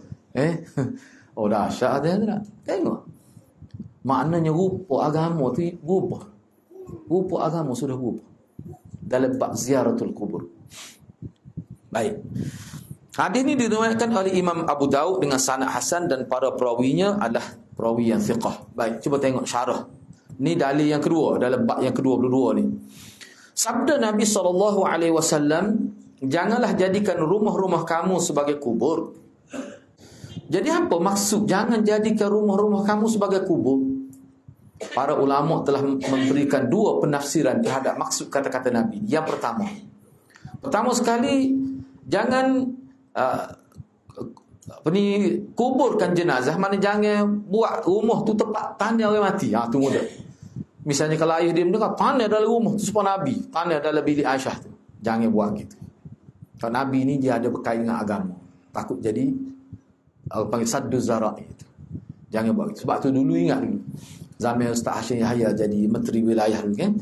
Oh dahsyat dia tak? Tengok. Maknanya rupa agama tu berubah. Rupa agama sudah berubah. Dalam bab ziaratul kubur. Baik. Hadis ini diriwayatkan oleh Imam Abu Daud dengan sanad hasan dan para perawinya adalah perawi yang thiqah. Baik, cuba tengok syarah. Ni dalil yang kedua dalam bab yang ke-22 ni. Sabda Nabi SAW, janganlah jadikan rumah-rumah kamu sebagai kubur. Jadi apa maksud jangan jadikan rumah-rumah kamu sebagai kubur? Para ulama telah memberikan dua penafsiran terhadap maksud kata-kata Nabi. Yang pertama sekali, jangan kuburkan jenazah, mana jangan buat rumah tu tempat tanya orang mati. Tu mudah. Misalnya kalau ayah dia mendengar tanya dalam rumah tu supaya Nabi, tanya dalam bilik Aisyah tu. Jangan buat gitu. Kalau Nabi ni dia ada berkaitan dengan agama. Takut jadi panggil saddu zara'i itu. Jangan buat gitu. Sebab tu dulu ingat dulu. Zaman Ustaz Hashim Yahya jadi menteri wilayah dulu kan.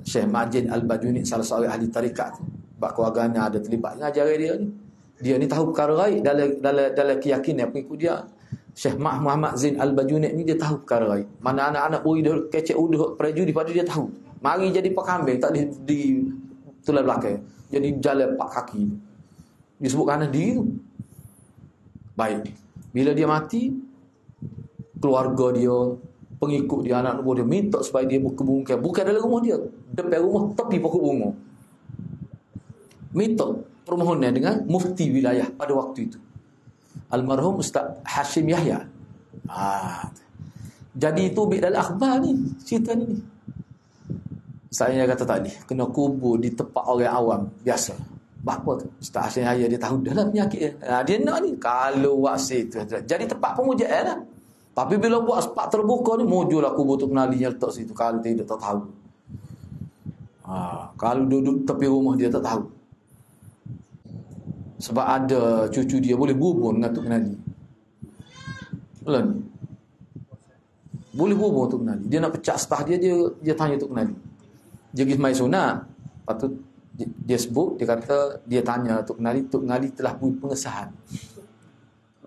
Syekh Majid Al-Baduni salah seorang ahli tarikat. Sebab keluarganya ada terlibat ngajar dia ni. Dia ni tahu perkara gaib dalam keyakinan pengikut dia. Syekh Muhammad Zain Al-Bajuni ni dia tahu perkara gaib. Mana anak-anak bui dia kecek udah prejudi pada dia tahu. Mari jadi pakambing tak di tulang belakang. Jadi jalan 4 kaki. Disebut kerana dia tu. Baik. Bila dia mati, keluarga dia, pengikut dia, anak buah dia minta supaya dia berkebun. Bukan dalam rumah dia, depan rumah tepi pokok bunga. Minta permohonan dengan mufti wilayah pada waktu itu, almarhum Ustaz Hashim Yahya. Jadi itu dalam akhbar ni, cerita ni. Saya kata tadi, kena kubur di tempat orang awam biasa. Apa tu? Ustaz Hashim Yahya dia tahu dalam penyakit dia. Dia nak ni kalau buat situ. Jadi tempat pemujaan lah. Tapi bila buat tempat terbuka ni, mujulah kubur tu kenali yang letak situ. Kalau tidak tak tahu. Kalau duduk tepi rumah dia tak tahu. Sebab ada cucu dia boleh berhubung dengan Tok Kenali. Belum? Boleh berhubung Tok Kenali. Dia nak pecah setah dia tanya Tok Kenali. Dia pergi semai sunat. Lepas tu dia sebut, dia kata, dia tanya Tok Kenali telah beri pengesahan.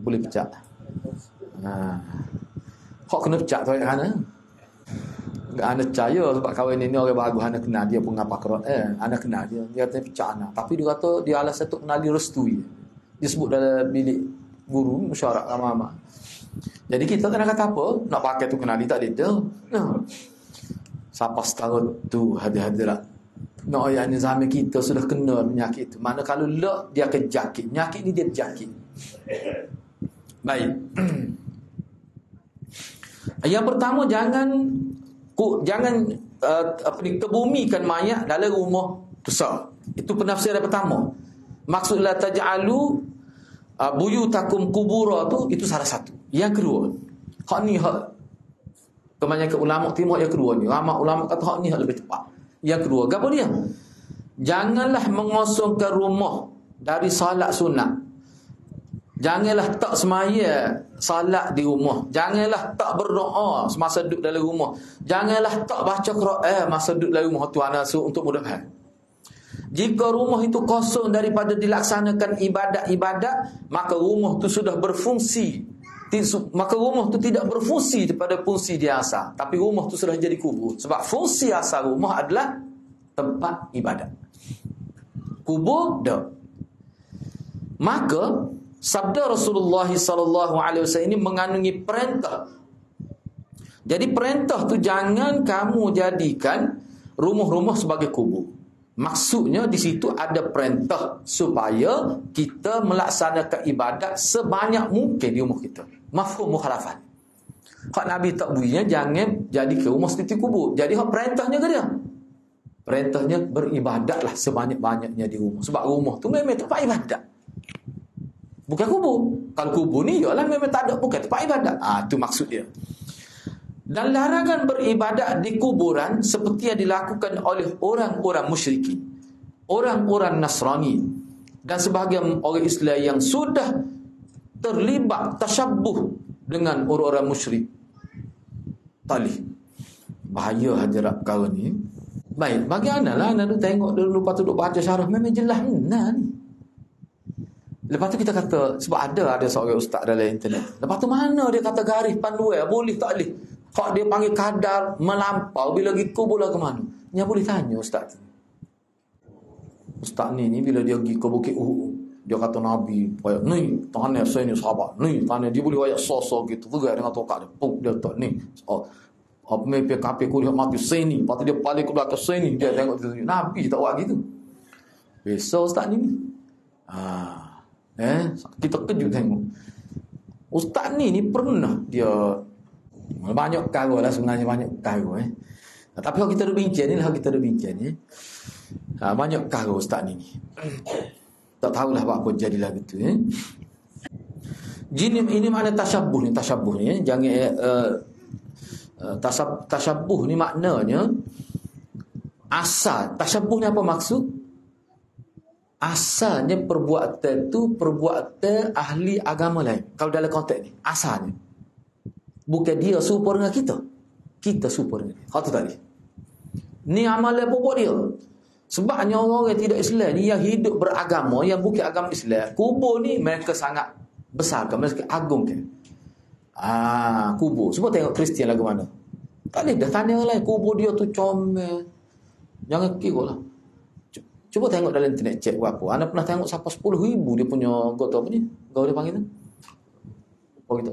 Boleh pecah. Kok kena pecah tu ayat mana? Anak percaya sebab kawan ini orang bagus, anak kenal dia pun ngapa Quran. Anak kenal dia kata pecah anak. Tapi dia kata dia alasan Tok Kenali restui. Dia sebut dalam bilik guru mesyuarat lama-lama. Jadi kita kena kata apa? Nak pakai Tok Kenali tak ada. Siapa setahun tu hadirat. Nak ayat ni zaman kita sudah kena penyakit tu. Mana kalau lek dia akan jakit. Penyakit ni dia jakit. Baik. Yang pertama, jangan kebumikan mayat dalam rumah besar. Itu penafsiran pertama. Maksud la taj'alu buyutakum kubura tu, itu salah satu. Yang kedua, hak ni kebanyakan ulama timur yang kedua ni. Ramai ulama kata hak ni hak lebih tepat. Yang kedua, apa dia? Janganlah mengosongkan rumah dari solat sunat. Janganlah tak semaya salat di rumah. Janganlah tak berdoa semasa duduk dalam rumah. Janganlah tak baca Quran masa duduk dalam rumah. Tu anasu untuk mudah-mudahan. Jika rumah itu kosong daripada dilaksanakan ibadat-ibadat, maka rumah itu sudah berfungsi. Maka rumah itu tidak berfungsi daripada fungsi dia asal. Tapi rumah itu sudah jadi kubur. Sebab fungsi asal rumah adalah tempat ibadat. Kubur dah. Maka sabda Rasulullah SAW ini mengandungi perintah Jadi perintah tu jangan kamu jadikan rumah-rumah sebagai kubur. Maksudnya di situ ada perintah supaya kita melaksanakan ibadat sebanyak mungkin di rumah kita. Mafhum mukhalafat. Hak Nabi tak bunyinya jangan jadi ke rumah seperti kubur. Jadi hak perintahnya ke dia? Perintahnya beribadatlah sebanyak-banyaknya di rumah. Sebab rumah tu memang tempat ibadat. Bukan kubur. Kalau kubur ni ialah memang tak ada, bukan tempat ibadat. Itu maksud dia. Dan larangan beribadat di kuburan seperti yang dilakukan oleh orang-orang musyrikin, orang-orang Nasrani dan sebahagian orang Islam yang sudah terlibat tasyabbuh dengan orang-orang musyrik. Talih. Bahaya hajarat kau ni. Baik, bagaimanalah anda tengok dulu lepas tu duk baca syarah memang jelas benar ni. Lepas tu kita kata, sebab ada seorang ustaz dalam internet. Lepas tu mana dia kata garis panduan boleh tak boleh? Hak dia panggil kadar melampau bila pergi kubur lah ke mana? Dia boleh tanya ustaz tu. Ustaz ni bila dia pergi ke Bukit Uhud, dia kata Nabi, ni tanah saya ni sahabat, ni tanah dia boleh wayak sosok gitu. Pegang dengan tokak dia, puk dia letak ni. Apa mepek kape kuliah mati sini, lepas tu dia balik ke belakang sini, dia tengok tu. Nabi tak buat gitu. Besok ustaz ni. Kita kejut tengok. Ustaz ni pernah dia banyak perkara lah sebenarnya, banyak perkara tapi kalau kita ada bincang ni lah, kita ada bincang ni banyak perkara ustaz ni tak tahulah apa jadilah gitu Jin ini makna tasyabbuh ni jangan tasyabbuh ni maknanya asal tasyabbuh ni apa maksud? Asalnya perbuatan tu perbuatan ahli agama lain. Kalau dalam konteks ni asalnya bukan dia serupa dengan kita. Kita serupa dengan dia. Kau tu tadi. Ni amalan pokok dia. Sebabnya orang yang tidak Islam ni yang hidup beragama, yang bukan agama Islam, kubur ni mereka sangat besar kan, mereka agung kan. Kubur. Sebab tengok Kristian lagu mana. Tak boleh dah tanya orang lain. Kubur dia tu comel. Jangan kira lah. Cuba tengok dalam internet cek berapa. Anda pernah tengok sampai 10,000 dia punya gota apa ni? Gau dia panggil tu.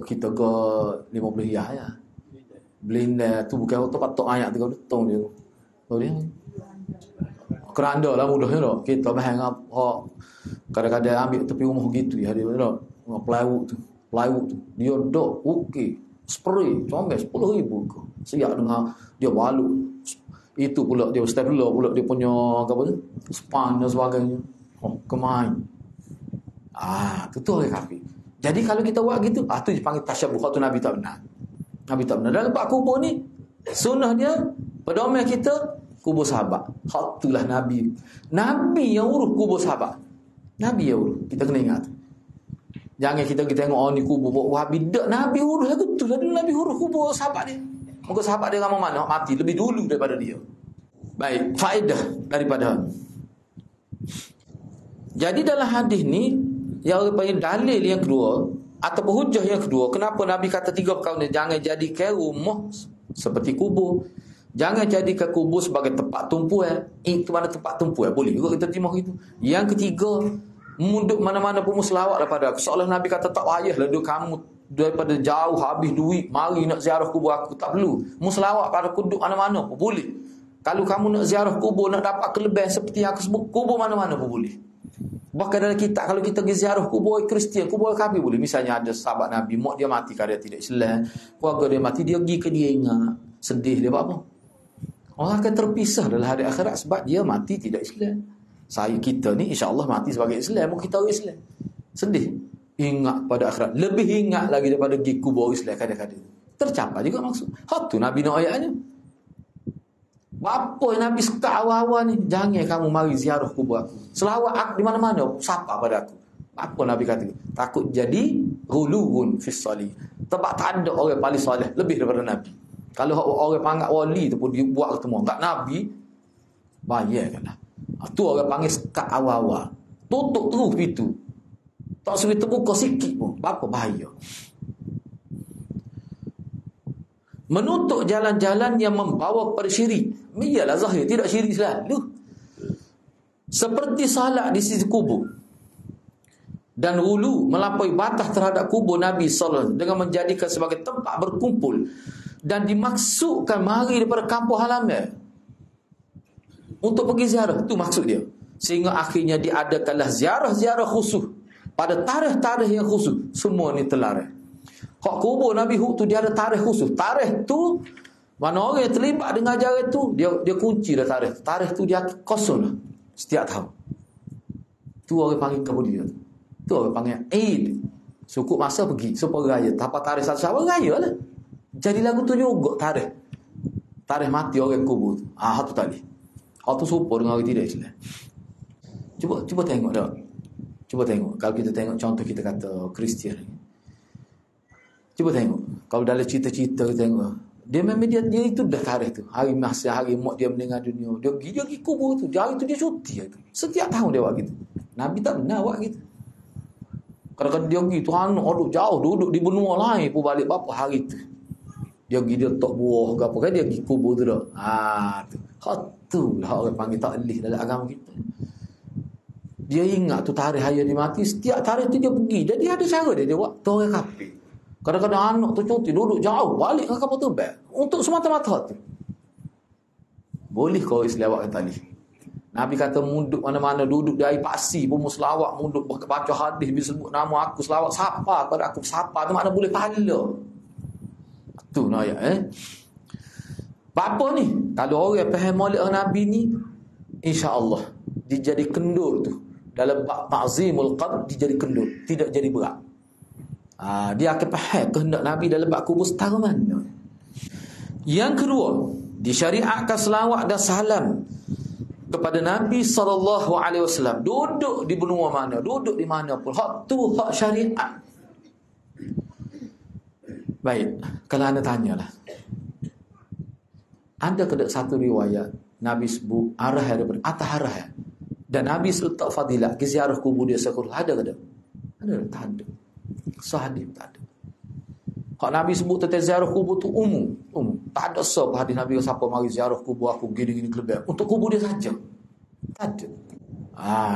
Kita ke 50 riyah ya. Belinda tu bukan tempat tok ayat 30 tong dia. Tahu dia. Keranda lah mudahnya dah. Kita bahang kadang-kadang ambil tepi rumah gitu ya dia dah. Plywood tu. Dia dok okey. Spray comel 10,000 ke. Siap dengan dia balut. Itu pula dia stapler pula dia punya apa tu? Span dan sebagainya. Kemain. Tu orang kafir. Jadi kalau kita buat gitu, tu dipanggil tasyabbuh. Tu Nabi tak benar. Nabi tak benar. Dalam bab kubur ni, sunnah dia, pedoman kita, kubur sahabat. Itulah Nabi. Nabi yang urus kubur sahabat. Nabi yang urus. Kita kena ingat. Jangan kita tengok ni kubur Wahabi. Tak, Nabi urus lah betul. Nabi urus kubur sahabat dia. Moga sahabat dia ramai mana mati lebih dulu daripada dia. Baik, faedah daripada. Jadi dalam hadis ni yang panggil dalil yang kedua ataupun hujah yang kedua, kenapa Nabi kata 3 perkara ni, jangan jadikan rumah seperti kubur, jangan jadikan kubur sebagai tempat tumpuan. Itu mana tempat tumpuan? Boleh juga kita terima gitu. Yang ketiga, munduk mana-mana pun selawat daripada aku. Seolah Nabi kata tak payahlah kamu daripada jauh habis duit mari nak ziarah kubur aku, tak perlu. Selawat pada kuduk mana-mana pun boleh. Kalau kamu nak ziarah kubur, nak dapat kelebihan seperti yang aku sebut, kubur mana-mana pun boleh. Bahkan dalam kitab, kalau kita pergi ziarah kubur Kristian, kubur kafir boleh. Misalnya ada sahabat Nabi, mak dia mati kerana dia tidak Islam, keluarga dia mati, dia pergi ke dia ingat, sedih dia apa? Orang akan terpisah dalam hari akhirat sebab dia mati tidak Islam. Kita ni insya-Allah mati sebagai Islam, kita orang Islam. Sedih. Ingat pada akhirat. Lebih ingat lagi daripada pergi kubur Islam kadang-kadang. Tercapai juga maksud. Tu Nabi nak ayatnya. Apa yang Nabi sekat awal-awal ni? Jangan kamu mari ziarah kubur aku. Selawat aku di mana-mana, sapa pada aku. Apa Nabi kata? Takut jadi ghuluun fis salih. Sebab tak ada orang paling soleh lebih daripada Nabi. Kalau orang panggil wali tu pun dia buat ketemu tak Nabi, bayarkanlah. Tu orang panggil sekat awal-awal. Tutup terus pintu. Tak suruh terbuka sikit pun. Apa bahaya. Menutup jalan-jalan yang membawa pada syirik. Iyalah zahir, tidak syirik selalu. Seperti salat di sisi kubur. Dan ulu melampaui batas terhadap kubur Nabi SAW dengan menjadikan sebagai tempat berkumpul dan dimaksudkan mari daripada kampung halaman untuk pergi ziarah. Itu maksud dia. Sehingga akhirnya diadakanlah ziarah-ziarah khusus pada tarikh-tarikh yang khusus. Semua ni terlarang. Hak kubur Nabi Hud tu dia ada tarikh khusus. Tarikh tu mana orang yang terlibat dengan ajaran tu dia kunci dah tarikh. Tarikh tu dia kosong dah setiap tahun. Tu orang panggil kemudian. Tu orang panggil Eid. Cukup masa pergi supaya raya. Tanpa tarikh satu Syawal raya lah. Jadi lagu tu juga tarikh. Tarikh mati orang kubur tu. Tu tadi. Hak tu serupa dengan orang tidak Islam. Cuba tengok dah. Cuba tengok. Kalau kita tengok contoh kita kata Kristian. Cuba tengok. Kalau dalam cerita-cerita kita tengok. Dia memang dia itu dah tarikh tu. Hari masa hari mak dia meninggal dunia. Dia pergi kubur tu. Hari tu dia cuti. Setiap tahun dia buat gitu. Nabi tak benar buat gitu. Kadang-kadang dia pergi tu anak jauh. Duduk di benua lain pun balik berapa hari tu. Dia pergi dia tok buah ke apa kan. Dia pergi kubur tu dah. Tu. Tu lah orang panggil taklih dalam agama kita. Dia ingat tu tarikh hari dia mati. Setiap tarikh tu dia pergi. Jadi ada cara dia buat. Tu orang kafir. Kadang-kadang anak tu cuti duduk jauh balik ke kapal terbang untuk semata-mata tu. Boleh kau Islam buat kata ni. Nabi kata munduk mana-mana duduk di air pasir pun selawat munduk baca hadis bila sebut nama aku selawat siapa pada aku siapa tu makna boleh pahala. Tu nak ayat apa ni? Kalau orang faham maulid Nabi ni insya-Allah dia jadi kendur tu. Dalam bab ta'zimul qabr dia jadi kendur, tidak jadi berat. Dia akan faham kehendak Nabi dalam bab kubur setara mana. Yang kedua, disyariatkan selawat dan salam kepada Nabi SAW. Duduk di benua mana, duduk di mana pun. Hak tu hak syariat. Baik, kalau anda tanyalah. Ada ke satu riwayat Nabi sebut arah daripada atas arah dan Nabi letak fadilah ke ziarah kubur dia sekurang. Ada ke tak? Ada, tak ada. Sahadis tak ada. Hak Nabi sebut tentang ziarah kubur tu umum. Tak ada sebab hadis Nabi siapa mari ziarah kubur aku gini-gini kelebihan. Untuk kubur dia saja. Tak ada.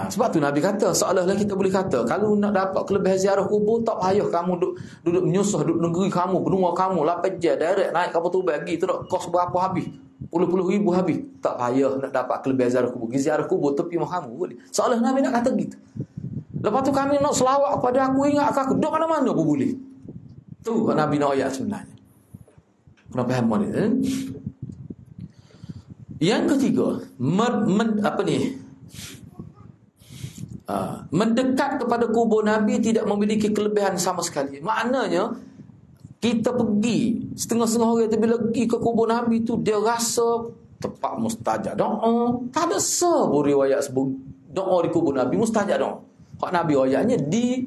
Sebab tu Nabi kata, seolah-olah kita boleh kata, kalau nak dapat kelebihan ziarah kubur, tak payah kamu duduk menyusah, duduk negeri kamu, benua kamu, 8 jam, direct naik kapal tu bagi, tu nak kos berapa habis? Puluh-puluh ribu habis. Tak payah nak dapat kelebihan ziarah kubur. Pergi ziarah kubur tepi rumah kamu, boleh. Seolah Nabi nak kata gitu. Lepas tu kami nak selawat kepada aku, ingat aku, duduk mana-mana pun boleh. Tu Nabi nak ayat sebenarnya. Kenapa faham ni? Yang ketiga, mendekat kepada kubur Nabi tidak memiliki kelebihan sama sekali. Maknanya kita pergi setengah-setengah orang tu bila pergi ke kubur Nabi tu dia rasa tempat mustajab doa. Tak ada sebuah riwayat sebut doa di kubur Nabi mustajab doa. Hak Nabi ayatnya di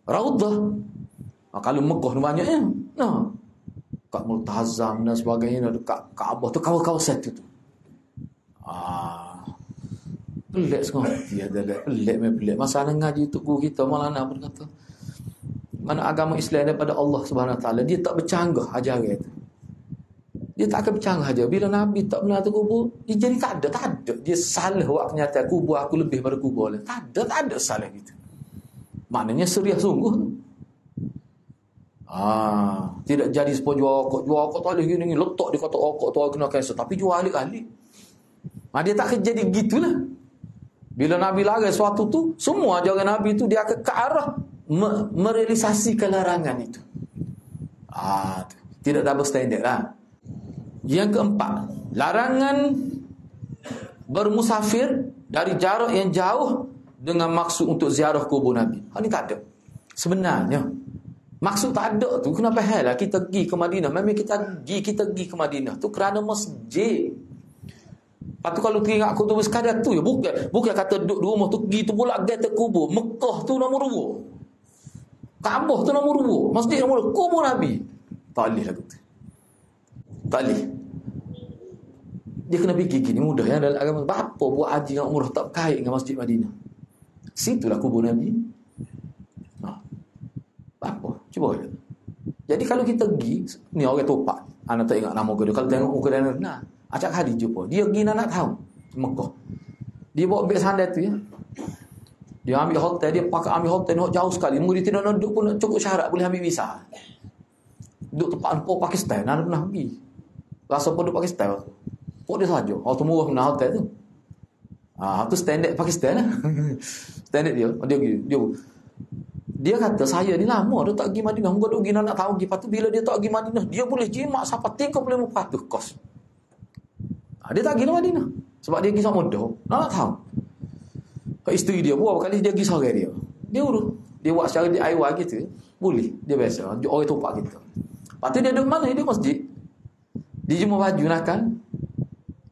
Raudhah. Kalau Mekah ni banyaknya. Kat Multazam dan sebagainya dekat Kaabah tu kawasan tu. Pelik sekali dia ada pelik. Masa nak ngaji tu guru kita Maulana pun kata mana agama Islam daripada Allah Subhanahu Wa Taala, dia tak bercanggah ajaran itu. Dia tak akan bercanggah aja. Bila Nabi tak benar tu kubur, dia jadi tak ada. Dia salah buat kenyataan kubur aku lebih pada kubur lain. Tak ada salah gitu. Maknanya serius sungguh tu. Tidak jadi sepuluh jual rokok tak boleh gini letak di kotak rokok tu orang kena kanser tapi jual alik-alik. Dia tak akan jadi gitulah. Bila Nabi larang sesuatu tu, semua ajaran Nabi tu dia akan ke arah merealisasikan larangan itu. Tidak double standard lah. Yang keempat, larangan bermusafir dari jarak yang jauh dengan maksud untuk ziarah kubur Nabi. Ini tak ada. Sebenarnya maksud tak ada tu kenapa hal lah kita pergi ke Madinah. Memang kita pergi ke Madinah tu kerana masjid. Lepas tu kalau teringat aku tu sekadar tu ya bukan kata duduk di rumah tu pergi tu pula gate kubur. Mekah tu nombor 2. Kaabah tu nombor 2. Masjid nombor 2. Kubur Nabi. Tak boleh lagu tu. Tak boleh. Dia kena fikir gini mudah ya dalam agama. Apa buat haji dengan umrah tak kait dengan Masjid Madinah? Situlah kubur Nabi. Apa? Cuba lihat. Jadi kalau kita pergi, ni orang topak. Anak tak ingat nama dia. Kalau tengok muka dia, acak hari jumpa. Dia pergi nak tahu Mekah. Dia bawa beg sandal tu ya. Dia ambil hotel, dia pakai ambil hotel nak jauh sekali. Mungkin dia tidak nak duduk pun nak cukup syarat boleh ambil visa. Duduk tempat Pok Pakistan, ada pernah pergi. Rasa pun duduk Pakistan. Pok dia saja. Tu murah pernah hotel tu. Tu standard Pakistan lah. Standard dia kata saya ni lama dah tak pergi Madinah. Muka duk pergi nak tahu pergi. Lepas tu bila dia tak pergi Madinah, dia boleh jimat sampai 35% kos. Dia tak pergi ke Madinah. Sebab dia pergi sama muda. Nak tahu. Isteri dia berapa kali dia pergi sore dia. Dia urus. Dia buat secara DIY gitu. Boleh. Dia biasa. Orang tupak kita. Lepas tu dia duduk mana? Dia duduk masjid. Dia jumpa baju nak kan.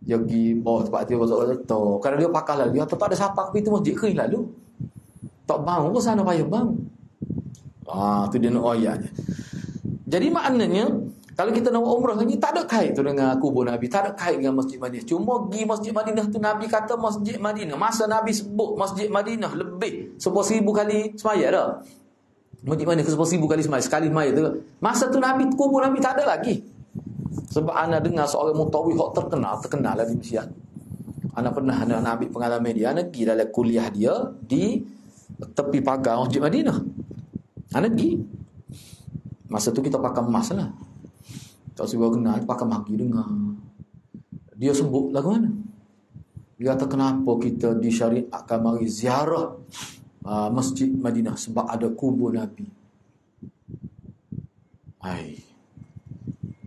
Dia pergi bawah tempat dia basah-basah. Kalau dia pakai lalu, dia tak ada siapa pergi tu masjid kering lalu. Tak bang pun sana payah bang. Tu dia nak ayatnya. Jadi maknanya, kalau kita nak buat umrah ni, tak ada kait tu dengan kubur Nabi. Tak ada kait dengan Masjid Madinah. Cuma pergi Masjid Madinah tu, Nabi kata Masjid Madinah. Masa Nabi sebut Masjid Madinah lebih 10,000 kali semaya dah. Masjid Madinah 10,000 kali semaya. Sekali semaya tu. Masa tu Nabi, kubur Nabi tak ada lagi. Sebab anda dengar seorang mutawif terkenal lah di Malaysia. Anda pernah ambil pengalaman dia. Anda pergi dalam kuliah dia di tepi pagar Masjid Madinah. Anda pergi. Masa tu kita pakai emas lah. Tak sebab kenal, pakai maki dengar. Dia sebut lagu mana? Dia kata kenapa kita disyariatkan mari ziarah Masjid Madinah sebab ada kubur Nabi.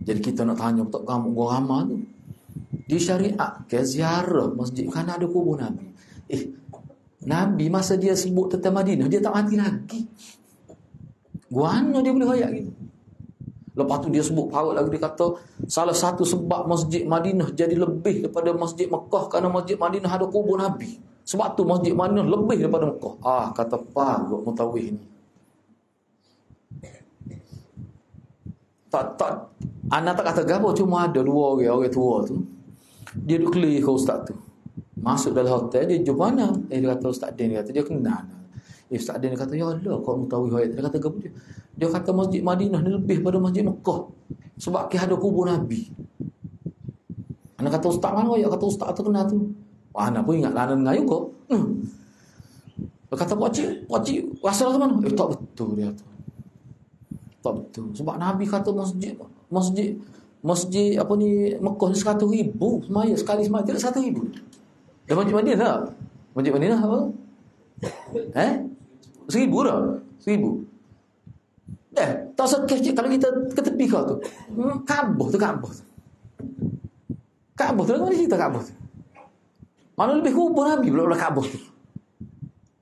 Jadi kita nak tanya untuk kamu gua ramah tu. Disyariatkan ziarah masjid kerana ada kubur Nabi. Nabi masa dia sebut tentang Madinah, dia tak mati lagi. Guana dia boleh royak gitu. Lepas tu dia sebut parut lagi, dia kata salah satu sebab Masjid Madinah jadi lebih daripada Masjid Mekah kerana Masjid Madinah ada kubur Nabi. Sebab tu Masjid Madinah lebih daripada Mekah. Kata parut mutawif ni. Tak anak tak kata gapo, cuma ada dua orang tua tu. Dia duduk kelih ke ustaz tu. Masuk dalam hotel, dia jumpa mana? Dia kata Ustaz Din, dia kata dia kenal. Ustaz Din kata, ya Allah, kau mutawif ayat. Dia kata gapo dia? Dia kata Masjid Madinah ni lebih pada Masjid Mekah. Sebab dia ada kubur Nabi. Anak kata Ustaz mana ayat? Kata Ustaz tu kenal tu. Anak pun ingat lanan dengan juga. Dia kata pakcik, rasa ke mana? Tak betul dia tu. Tak betul. Sebab Nabi kata masjid apa ni Mekah ni 100,000 semaya sekali semaya tidak 100,000. Dan Masjid Madinah tak? Masjid Madinah apa? 1,000 dah. 1,000. Tak sekecil kalau kita ke tepi kau tu. Kaabah tu. Kaabah tu mana cerita Kaabah tu? Mana lebih kubur Nabi pula Kaabah tu.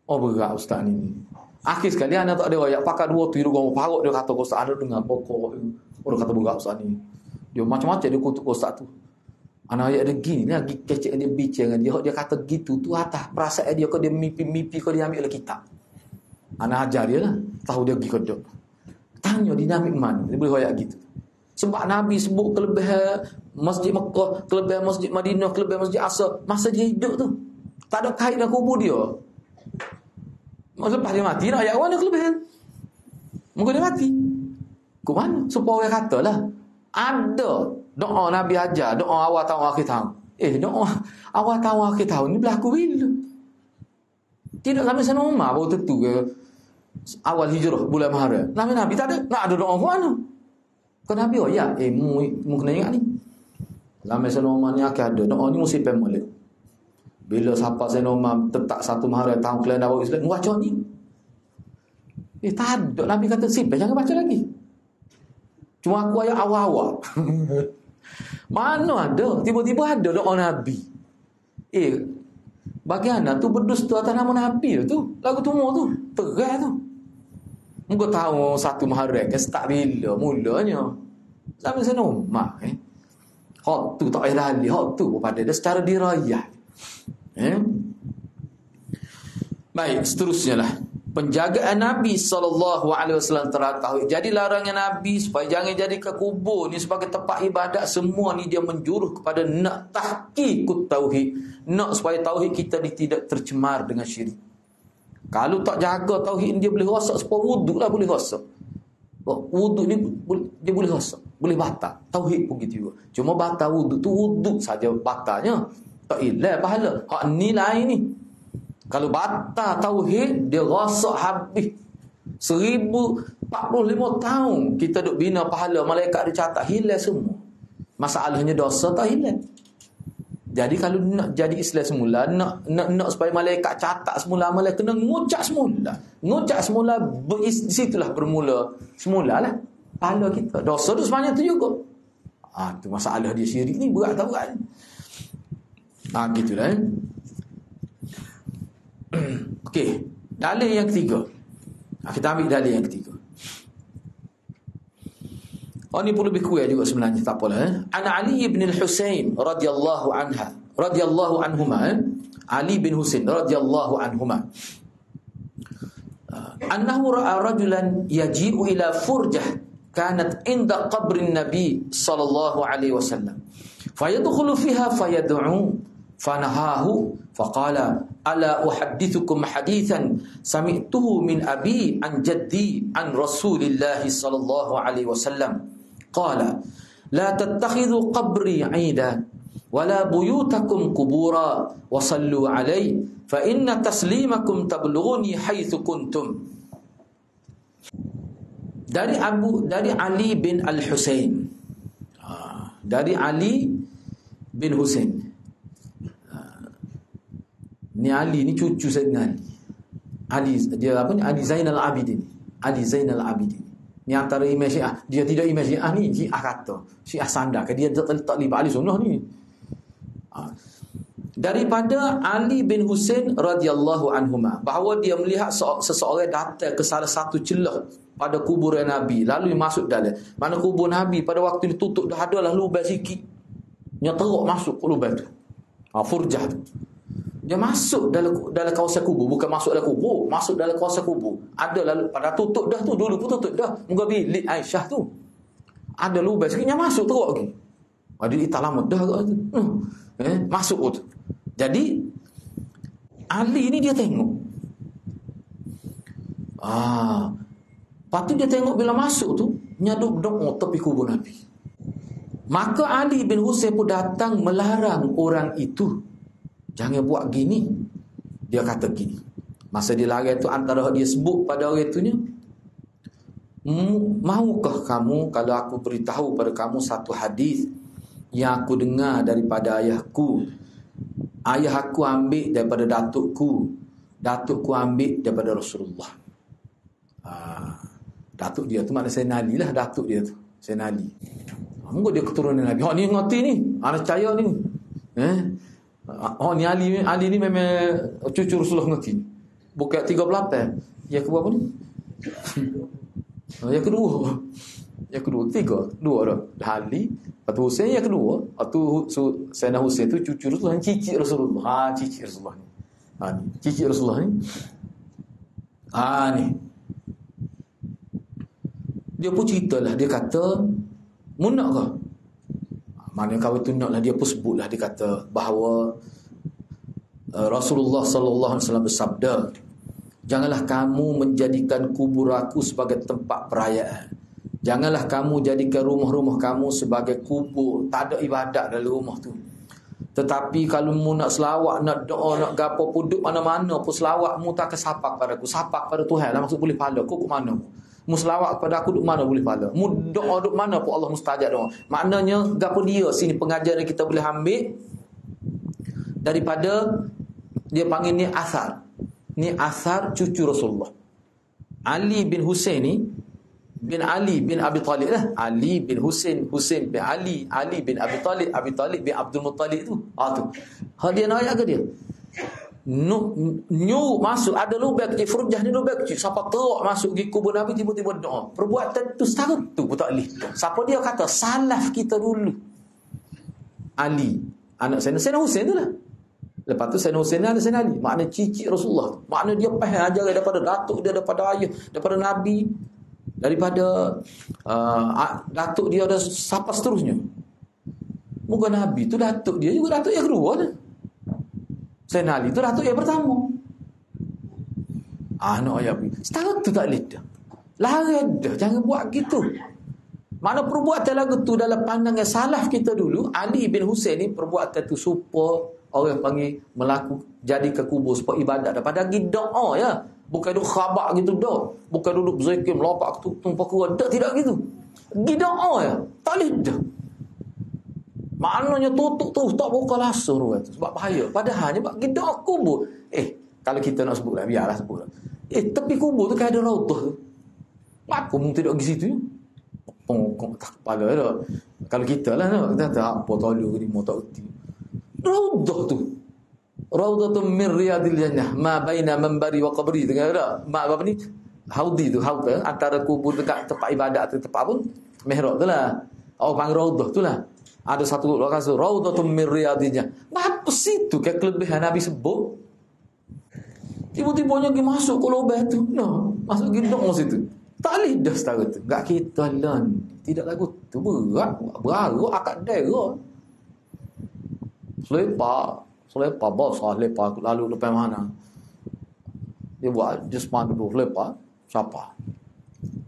Berat ustaz ni. Akhir sekali anak tak ada ayat pakai dua tu hidung parut dia kata ustaz ada dengan pokok. Orang kata berat ustaz ni. Dia macam-macam dia kutuk ustaz tu. Anak ayat dia gini lagi kecek dia bicara dengan dia kata gitu tu atas perasaan dia kau dia mimpi kau dia ambil oleh kitab. Anak ajar dia lah. Tahu dia pergi kodok. Tanya dinamik mana dia boleh ayat gitu. Sebab Nabi sebut kelebihan Masjid Mekah, kelebihan Masjid Madinah, kelebihan Masjid Aqsa masa dia hidup tu. Tak ada kait dengan kubur dia. Lepas dia mati nak ayat mana kelebihan? Mungkin dia mati. Ke mana? Supaya orang kata lah. Ada doa Nabi ajar, doa awal tahun akhir tahun. Doa awal tahun akhir tahun ni berlaku bila? Tidak sampai sana Umar baru tentu ke awal hijrah bulan Muharram. Nabi tak ada. Nak ada doa ke mana? Kau Nabi mu kena ingat ni. Lama sana Umar ni akan ada. Doa ni mesti pemolek. Bila siapa sana Umar tetap satu Muharram tahun kalian dah bawa Islam, baca ni. Tak ada. Nabi kata simpan jangan baca lagi. Cuma aku ayat awal-awal. Mana ada? Tiba-tiba ada doa Nabi. Bagaimana tu berdusta atas nama Nabi tu? Lagu tu tu. Terang tu. Muka tahu satu Muharram kan start bila mulanya. Sampai sana Umar. Hak tu tak payah lali. Hak tu pada dia secara dirayah. Baik, seterusnya lah. Penjagaan Nabi SAW terhadap tauhid. Jadi larangan Nabi supaya jangan jadikan kubur ni sebagai tempat ibadat. Semua ni dia menjuruh kepada nak tahqiqut tauhid. Nak supaya tauhid kita ni tidak tercemar dengan syirik. Kalau tak jaga tauhid dia boleh rosak. Supaya wuduk lah boleh rosak. Wuduk ni dia boleh rosak. Boleh batal. Tauhid pun gitu juga. Cuma batal wuduk tu wuduk saja batalnya. Tak ilah pahala. Hak ni lain ni. Kalau batal tauhid, dia rosak habis. 1045 tahun kita duk bina pahala, malaikat dia catat, hilang semua. Masalahnya dosa tak hilang. Jadi kalau nak jadi Islam semula, nak supaya malaikat catat semula amalan, kena ngucap semula. Ngucap semula, di situlah bermula semulalah pahala kita. Dosa tu sebenarnya tu juga. Tu masalah dia syirik ni berat tak berat. Gitulah. Okey, dalil yang ketiga. Kita ambil dalil yang ketiga. Ni pun lebih kuat juga sebenarnya, tak apalah. Ana Ali bin al-Husain radhiyallahu anhuma, Ali bin Husain radhiyallahu anhuma, annahu ra'a rajulan yaji'u ila furjah kanat inda qabrin nabi sallallahu alaihi wasallam fayadkhulu fiha fayad'u fanahahu faqala ala uhaddithukum hadithan sami'tuhu min abi an jaddi an Rasulillah sallallahu alaihi wasallam qala la tattakhidhu qabri 'ida wala buyutakum qubura wa sallu 'alayhi fa inna taslimakum tablughuni haitsu kuntum. Dari Ali bin Al-Husain. Dari Ali bin Husain. Ni Ali ni cucu Sayyidina Ali. Dia apa ni? Ali Zainal Abidin. Ali Zainal Abidin. Ni antara imam Syiah. Dia tidak imam Syiah ni, Syiah kata. Syiah sandarkan dia tak libat ahli sunnah ni. Daripada Ali bin Husain radhiyallahu anhuma, bahawa dia melihat seseorang datang ke salah satu celah pada kuburan Nabi, lalu masuk dalam. Mana kubur Nabi pada waktu itu tutup dah, adalah lubang sikit. Yang teruk masuk ke lubang tu. Furjah tu. Dia masuk dalam kawasan kubur, bukan masuk dalam kubur, masuk dalam kawasan kubur. Ada lalu pada tutup dah tu, dulu pun tutup dah. Muka bilik Aisyah tu. Ada lubang sikit yang masuk teruk lagi. Dia tak lama dah tu. Masuk tu. Jadi Ali ni dia tengok. Lepas tu dia tengok bila masuk tu nyaduk doa tepi kubur Nabi. Maka Ali bin Husain pun datang melarang orang itu, jangan buat gini. Dia kata gini. Masa dia larang tu, antara dia sebut pada orang itunya, maukah kamu kalau aku beritahu pada kamu satu hadis yang aku dengar daripada ayahku? Ayah aku ambil daripada datukku, datukku ambil daripada Rasulullah. Datuk dia tu makna Sayyidina Ali lah, datuk dia tu Sayyidina Ali. Mungkin dia keturunan Nabi. Ni ngerti ni, anak percaya ni. Ni Ali ni memang cucu Rasulullah ngerti. Bukan 38. Yang ke berapa ni? Yang kedua. Yang kedua, dua dah. Ali, Abu Husain yang kedua. Sayyidina Husain tu cucu Rasulullah, cicit Rasulullah. Cicit Rasulullah ni. Cicit Rasulullah ni. Ni. Dia pun ceritalah, dia kata, mu nak ke? Mana kawan tu nak lah, dia pun sebutlah, dia kata bahawa Rasulullah sallallahu alaihi wasallam bersabda, janganlah kamu menjadikan kubur aku sebagai tempat perayaan. Janganlah kamu jadikan rumah-rumah kamu sebagai kubur, tak ada ibadat dalam rumah tu. Tetapi kalau mu nak selawat, nak doa, nak gapo pun duduk mana-mana pun selawat mu tak kesapak padaku, sapak pada Tuhan lah, maksud boleh pahala. Kau ke mana? Mu selawat kepada aku duduk mana boleh pahala. Mu doa duduk mana pun Allah mustajab doa. Maknanya gapo dia sini pengajaran kita boleh ambil daripada dia panggil ni asar. Ni asar cucu Rasulullah. Ali bin Husain ni bin Ali bin Abi Talib lah. Ali bin Husain, Husain bin Ali, Ali bin Abi Talib, Abi Talib bin Abdul Muttalib tu. Tu. Dia nak ayat ke dia? Nyu masuk ada lubang kecil, furjah ni lubang kecil. Siapa teruk masuk di kubur Nabi tiba-tiba doa. Perbuatan tu setara tu pun tak boleh. Siapa dia kata? Salaf kita dulu. Ali, anak Sayyidina Husain tu lah. Lepas tu Sayyidina Husain ada Sayyidina Ali. Makna cicit Rasulullah. Makna dia faham ajaran daripada datuk dia, daripada ayah, daripada Nabi, daripada datuk dia, ada siapa seterusnya. Bukan Nabi tu datuk dia juga, datuk yang kedua tu. Sayyidina Ali tu datuk yang pertama. Nak ayat setara tu tak boleh dah. Larang dah, jangan buat gitu. Mana perbuatan lagu tu dalam pandangan salaf kita dulu, Ali bin Husain ni perbuatan tu supaya orang panggil melaku jadi ke kubur supaya ibadat. Daripada lagi doa ya. Bukan duduk khabar gitu dah. Bukan duduk berzikir melompat tumpah kuat. Tak, tidak gitu. Pergi doa ya. Tak boleh dah. Maknanya tutup tu tak buka lasur tu. Sebab bahaya. Padahalnya bagi doa kubur. Kalau kita nak sebut lah, biarlah sebut lah. Tepi kubur tu kan ada raudah tu. Apa mung tidak pergi situ? Pongkong tak kepala dah. Kalau kita lah nak, kita tak apa tolong ni mau tak erti. Raudah tu. Raudatun min riyadil jannah ma baina manbari wa qabri. Dengar tak? Mak apa ni? Haudi tu, haud antara kubur dekat tempat ibadat tu, tempat apa? Mihrab tu lah. Oh, panggil raudah tu lah. Ada satu lokasi raudatun min riyadil jannah. Apa situ ke kelebihan Nabi sebut? Tiba-tibanya pergi masuk ke lubang tu. No, masuk ke dok situ. Tak boleh dah setara tu. Gak kita lan. Tidak lagu tu berat. Berarut akad daerah. Selepas bosah lepas lalu lepas mana? Dia buat jasman dulu lepas siapa?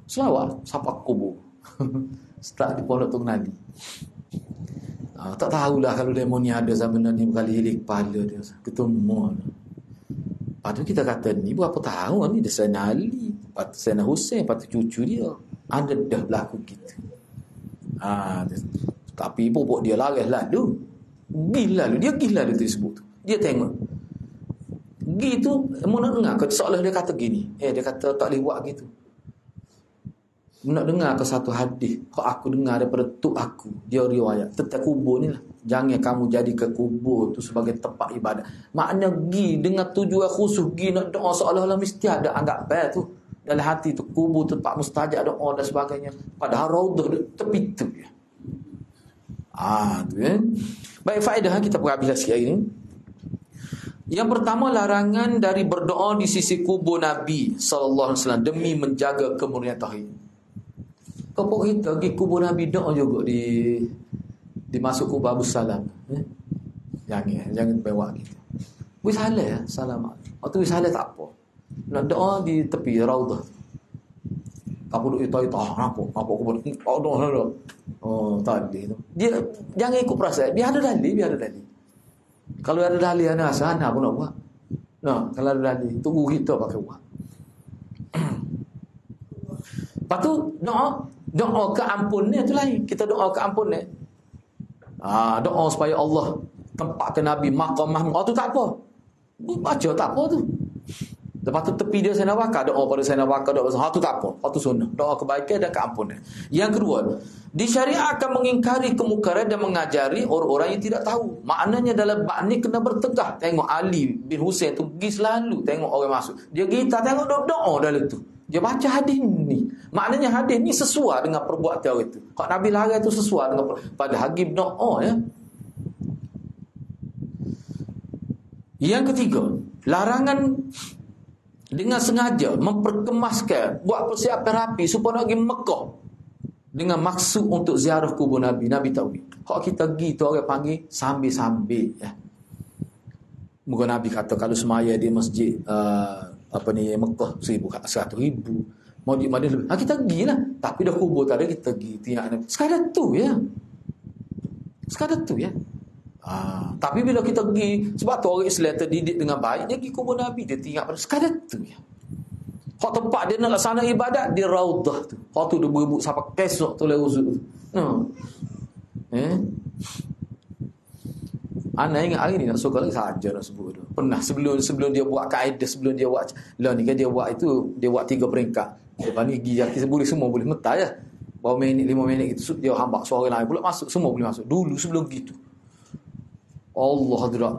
Selawat siapa kubur. Start di Pondok Tung Nadi. Tak tahulah kalau demo ni ada zaman ni kali hilik kepala dia. Ketemu. Lepas tu kita kata ni berapa tahun ni dia Sayyidina Ali, lepas tu Sayyidina Hussein, lepas tu cucu dia. Ada dah berlaku gitu. Tapi pupuk dia laris lalu. Gila lalu. Dia gila lalu tersebut. Dia tengok. Gitu, mau nak dengar ke seolah dia kata gini. Dia kata tak boleh buat gitu. Nak dengar ke satu hadis. Kau aku dengar daripada tuk aku. Dia riwayat. Tentang kubur ni lah. Jangan kamu jadi ke kubur tu sebagai tempat ibadah. Maknanya gi dengan tujuan khusus. Gi nak doa seolah-olah mesti ada anggap baik tu. Dalam hati tu kubur tempat mustajab doa dan sebagainya. Padahal raudah tepi tu ya. Tu ya. Baik, faedah kita perhatikan sikit hari ni. Yang pertama, larangan dari berdoa di sisi kubur Nabi sallallahu alaihi wasallam demi menjaga kemurnian tauhid. Kau kita pergi kubur Nabi doa juga di masuk kubur Abu Salam. Jangan bawa gitu. Wis salah ya, salam. Waktu wis salah tak apa. Nak doa di tepi raudah. Tak perlu itu apa kubur. Doa. Tadi tu. Dia jangan ikut perasaan. Biar ada dalil. Kalau ada dalil ana sana pun nak buat. Kalau ada dalil, tunggu kita pakai buat. Lepas tu doa ke ampun ni tu lain. Kita doa ke ampun ni. Doa supaya Allah tempatkan Nabi maqam Mahmud. Tu tak apa. Baca tak apa tu. Lepas tu tepi dia Sayyidina Bakar, doa pada Sayyidina Bakar, doa tu tak apa. Tu sunnah. Doa kebaikan dan keampunan. Yang kedua, disyariatkan mengingkari kemungkaran dan mengajari orang-orang yang tidak tahu. Maknanya dalam bab ni kena bertegah. Tengok Ali bin Hussein tu pergi selalu tengok orang masuk. Dia kita tengok doa dalam tu. Dia baca hadis ni. Maknanya hadis ni sesuai dengan perbuatan orang itu. Kalau Nabi larang tu sesuai dengan pada hakim doa ya. Yang ketiga, larangan dengan sengaja memperkemaskan, buat persiapan rapi supaya nak pergi Mekah dengan maksud untuk ziarah kubur Nabi. Nabi tahu. Kalau kita pergi tu orang panggil sambil-sambil ya. Moga Nabi kata kalau semaya di masjid Mekah 100,000, mau di Madinah lebih. Kita pergilah. Tapi dah kubur tadi kita pergi tiap Nabi. Sekadar tu ya. Tapi bila kita pergi, sebab tu orang Islam terdidik dengan baik, dia pergi kubur Nabi, dia tinggal pada sekadar tu ya. Hak tempat dia nak laksana ibadat di raudah tu. Hak tu dia berebut sampai kesok tu uzur tu. Ana ingat hari ni nak suka lagi saja nak sebut tu. Pernah sebelum dia buat kaedah, sebelum dia buat lah ni kan dia buat 3 peringkat. Lepas ni gigi boleh semua boleh mentah ya. Berapa minit 5 minit gitu dia hambak suara lain pula masuk, semua boleh masuk. Dulu sebelum gitu. Allah hadrat.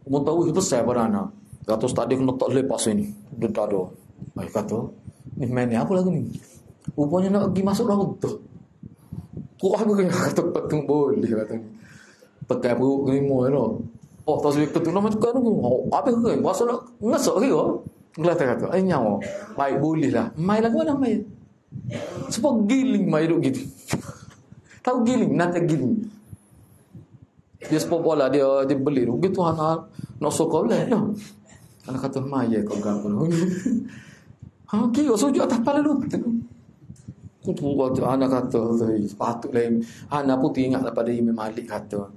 Mutawih besar pada anak. Kata ustaz dia kena tak lepas ini. Dia tak ada. Baik kata, ni main ni apa lagu ni? Rupanya nak pergi masuk raudah. Kau apa kata patung boleh kata ni. Pekai perut kelima tu. Tak sebab ketuk nama tukar tu. Apa ke? Masa nak ngesok ke kau? Kelata kata, nyawa. Baik boleh lah. Mai lagu mana mai? Sebab giling mai duk gitu. Tahu giling, nanti giling. Dia sepuluh bola dia beli tu. Gitu anak nak sokol lah. Anak kata maya kau gapo. Kira sujud atas kepala lu. Kutu anak kata sepatut lain. Anak pun ingat pada Imam Malik kata.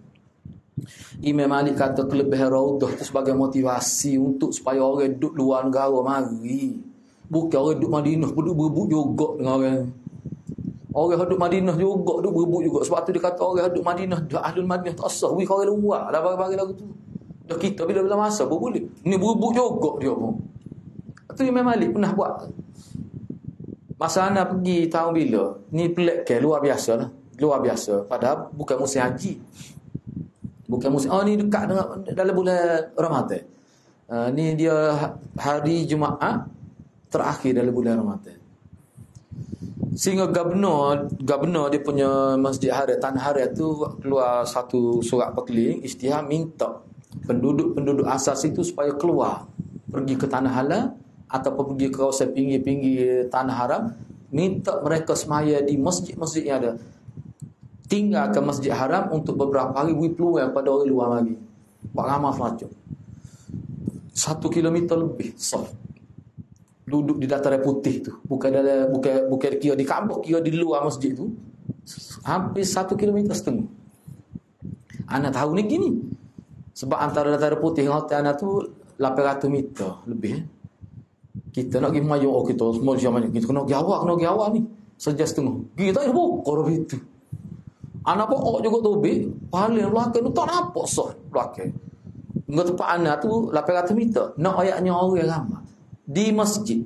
Imam Malik kata kelebihan Raudah tu sebagai motivasi untuk supaya orang duduk luar negara mari. Bukan orang duduk Madinah berebut juga dengan orang. Orang duduk Madinah juga duduk berebut juga. Sebab tu dia kata orang duduk Madinah, Ahlul Madinah tak sah. Wih kau orang luar dah bagi lagu tu. Dah kita bila-bila masa pun boleh. Ni berebut juga dia pun. Tu Imam Malik pernah buat. Masa anak pergi tahun bila, ni pelik ke luar biasa lah. Luar biasa. Padahal bukan musim haji. Bukan musim. Oh ni dekat dengan dalam bulan Ramadan. Ni dia hari Jumaat terakhir dalam bulan Ramadan. Sehingga gubernur dia punya Masjid Haram Tanah Haram tu keluar satu surat perkeliling isytihar minta penduduk asas itu supaya keluar pergi ke Tanah Halal ataupun pergi ke kawasan pinggir-pinggir Tanah Haram, minta mereka semaya di masjid-masjid yang ada. Tinggalkan Masjid Haram untuk beberapa hari, beri peluang pada orang luar lagi. Buat ramah selacuk. 1 kilometer lebih soft. Duduk di dataran putih tu. Bukan kira di Kaabah, kira di luar masjid tu. Hampir 1,5 kilometer. Anak tahu ni gini. Sebab antara dataran putih dengan hotel anak tu 800 meter lebih. Kita nak pergi Melayu, kita semua macam kita kena pergi awak ni. Sejam setengah. Kita tak pokok itu. Anak pokok juga tu paling belakang tu tak nampak sah belakang. Dengan tempat anak tu 800 meter. Nak ayatnya orang ramai. Di masjid.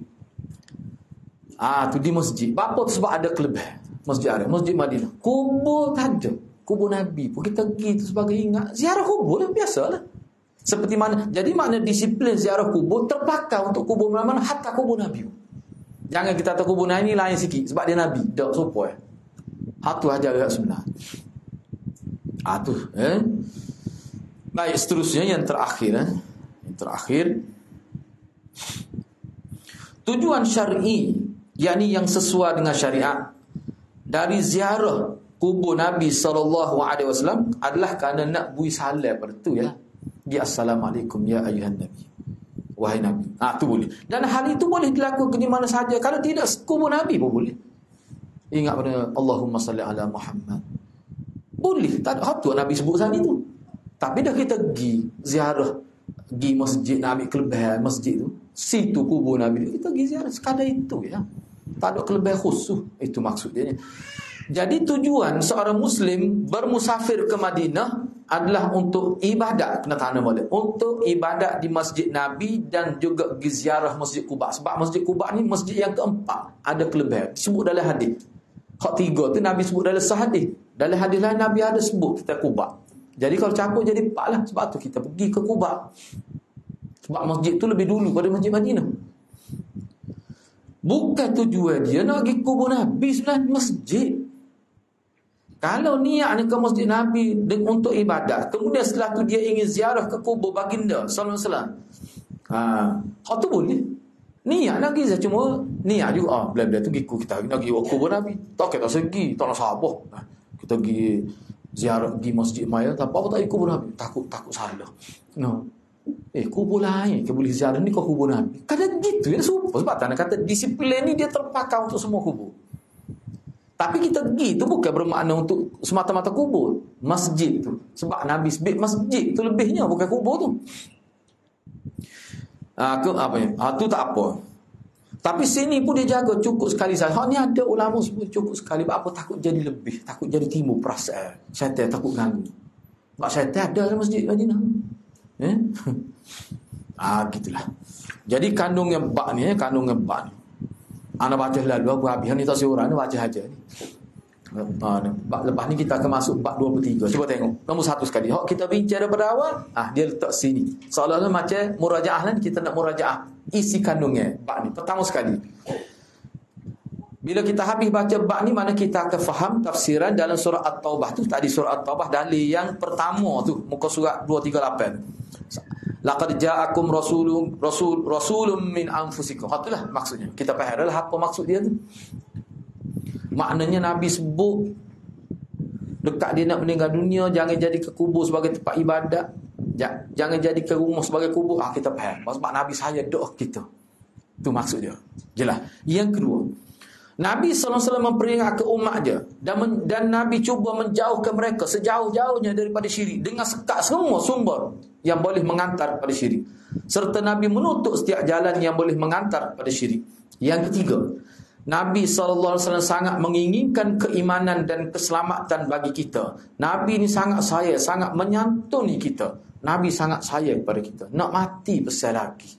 Tu di masjid. Apa tu sebab ada kelebihan. Masjid Haram, Masjid Madinah. Kubur tak ada. Kubur Nabi pun kita pergi tu sebagai ingat. Ziarah kubur lah, biasalah. Seperti mana. Jadi makna disiplin ziarah kubur terpakai untuk kubur mana-mana. Hatta kubur Nabi. Jangan kita tahu kubur Nabi ni lain sikit. Sebab dia Nabi. Tak supaya. Itu aja agak sebenar. Baik, seterusnya yang terakhir. Yang terakhir. Tujuan syar'i, yakni yang sesuai dengan syariat dari ziarah kubur Nabi SAW adalah kerana nak bui salam pada tu ya. Ya assalamualaikum ya ayuhan Nabi. Wahai Nabi. Tu boleh. Dan hal itu boleh dilakukan di mana sahaja. Kalau tidak kubur Nabi pun boleh. Ingat pada Allahumma salli ala Muhammad. Boleh. Tak ada tu Nabi sebut sana itu. Tapi dah kita pergi ziarah, pergi masjid Nabi, kelebihan masjid tu, situ kubur Nabi, kita pergi ziarah sekadar itu ya. Tak ada kelebihan khusus. Itu maksudnya. Jadi tujuan seorang Muslim bermusafir ke Madinah adalah untuk ibadat, kena tanam balik. Untuk ibadat di Masjid Nabi dan juga pergi ziarah Masjid Quba. Sebab Masjid Quba ni masjid yang keempat. Ada kelebihan. Disebut dalam hadis. Hak 3 tu Nabi sebut dalam sahadis. Dalam hadis lain Nabi ada sebut kita Quba. Jadi kalau campur jadi 4 lah. Sebab tu kita pergi ke Quba. Sebab masjid tu lebih dulu pada Masjid Madinah. Bukan tujuan dia nak pergi kubur Nabi sebenarnya masjid. Kalau niat ke Masjid Nabi untuk ibadat, kemudian setelah tu dia ingin ziarah ke kubur baginda sallallahu alaihi wasallam. Hak tu boleh. Niat nak pergi cuma niat juga bila-bila tu kita nak pergi kubur Nabi. Tak kita segi, tak nak sabar. Kita pergi ziarah di Masjid Maya, tak apa tak pergi kubur Nabi. Takut salah. No. Kubur lain ke boleh ziarah ni ke kubur Nabi. Kadang gitu ya super. Sebab tak nak kata disiplin ni dia terpakai untuk semua kubur. Tapi kita pergi tu bukan bermakna untuk semata-mata kubur. Masjid tu. Sebab Nabi sebut masjid tu lebihnya bukan kubur tu. Tu tak apa. Tapi sini pun dia jaga cukup sekali saja. Ni ada ulama sebut cukup sekali. Sebab apa? Takut jadi lebih. Takut jadi timbul perasaan. Syaitan takut ganggu. Sebab syaitan ada dalam masjid Madinah. Gitulah. Jadi kandungnya bak ni. Anak baca lalu aku habis ni tak seorang ni baca aja ni. Lepas ni kita akan masuk bab 23. Cuba tengok. Nombor 1 sekali. Kita bincang daripada awal, dia letak sini. Seolah-olah macam murajaah lah, kita nak murajaah isi kandungnya bab ni. Pertama sekali. Bila kita habis baca bab ni, mana kita akan faham tafsiran dalam surah At-Taubah tu. Tadi surah At-Taubah dalil yang pertama tu, muka surat 238. Laqad ja'akum rasulun min anfusikum. Itulah maksudnya. Kita faham adalah apa maksud dia tu. Maknanya Nabi sebut dekat dia nak meninggal dunia, jangan jadi ke kubur sebagai tempat ibadat. Jangan jadi ke rumah sebagai kubur. Kita faham. Sebab Nabi saya doa kita. Itu maksud dia. Jelas. Yang kedua, Nabi SAW memperingatkan umat dia dan Nabi cuba menjauhkan mereka sejauh-jauhnya daripada syirik dengan sekat semua sumber yang boleh mengantar pada syirik, serta Nabi menutup setiap jalan yang boleh mengantar pada syirik. Yang ketiga, Nabi SAW sangat menginginkan keimanan dan keselamatan bagi kita. Nabi ni sangat sayang, sangat menyantuni kita. Nabi sangat sayang kepada kita, nak mati pasal lagi.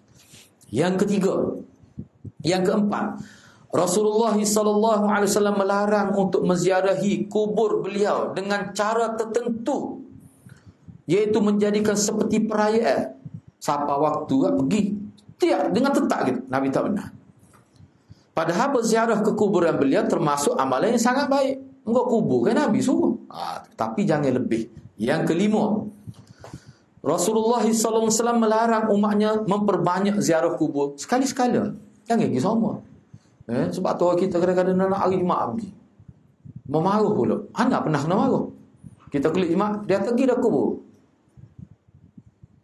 Yang ketiga, yang keempat, Rasulullah SAW melarang untuk menziarahi kubur beliau dengan cara tertentu, iaitu menjadikan seperti perayaan. Siapa waktu pergi tiap dengan tetap gitu. Nabi tak benar. Padahal berziarah ke kuburan beliau termasuk amalan yang sangat baik. Engkau kubur kan Nabi suruh. Tapi jangan lebih. Yang kelima, Rasulullah SAW melarang umatnya memperbanyak ziarah kubur sekali-sekala. Jangan pergi sama. Sebab tu kita kadang-kadang nak hari Jumaat pergi. Memarah pula. Anak pernah kena marah. Kita kulit Jumaat, dia pergi dah kubur.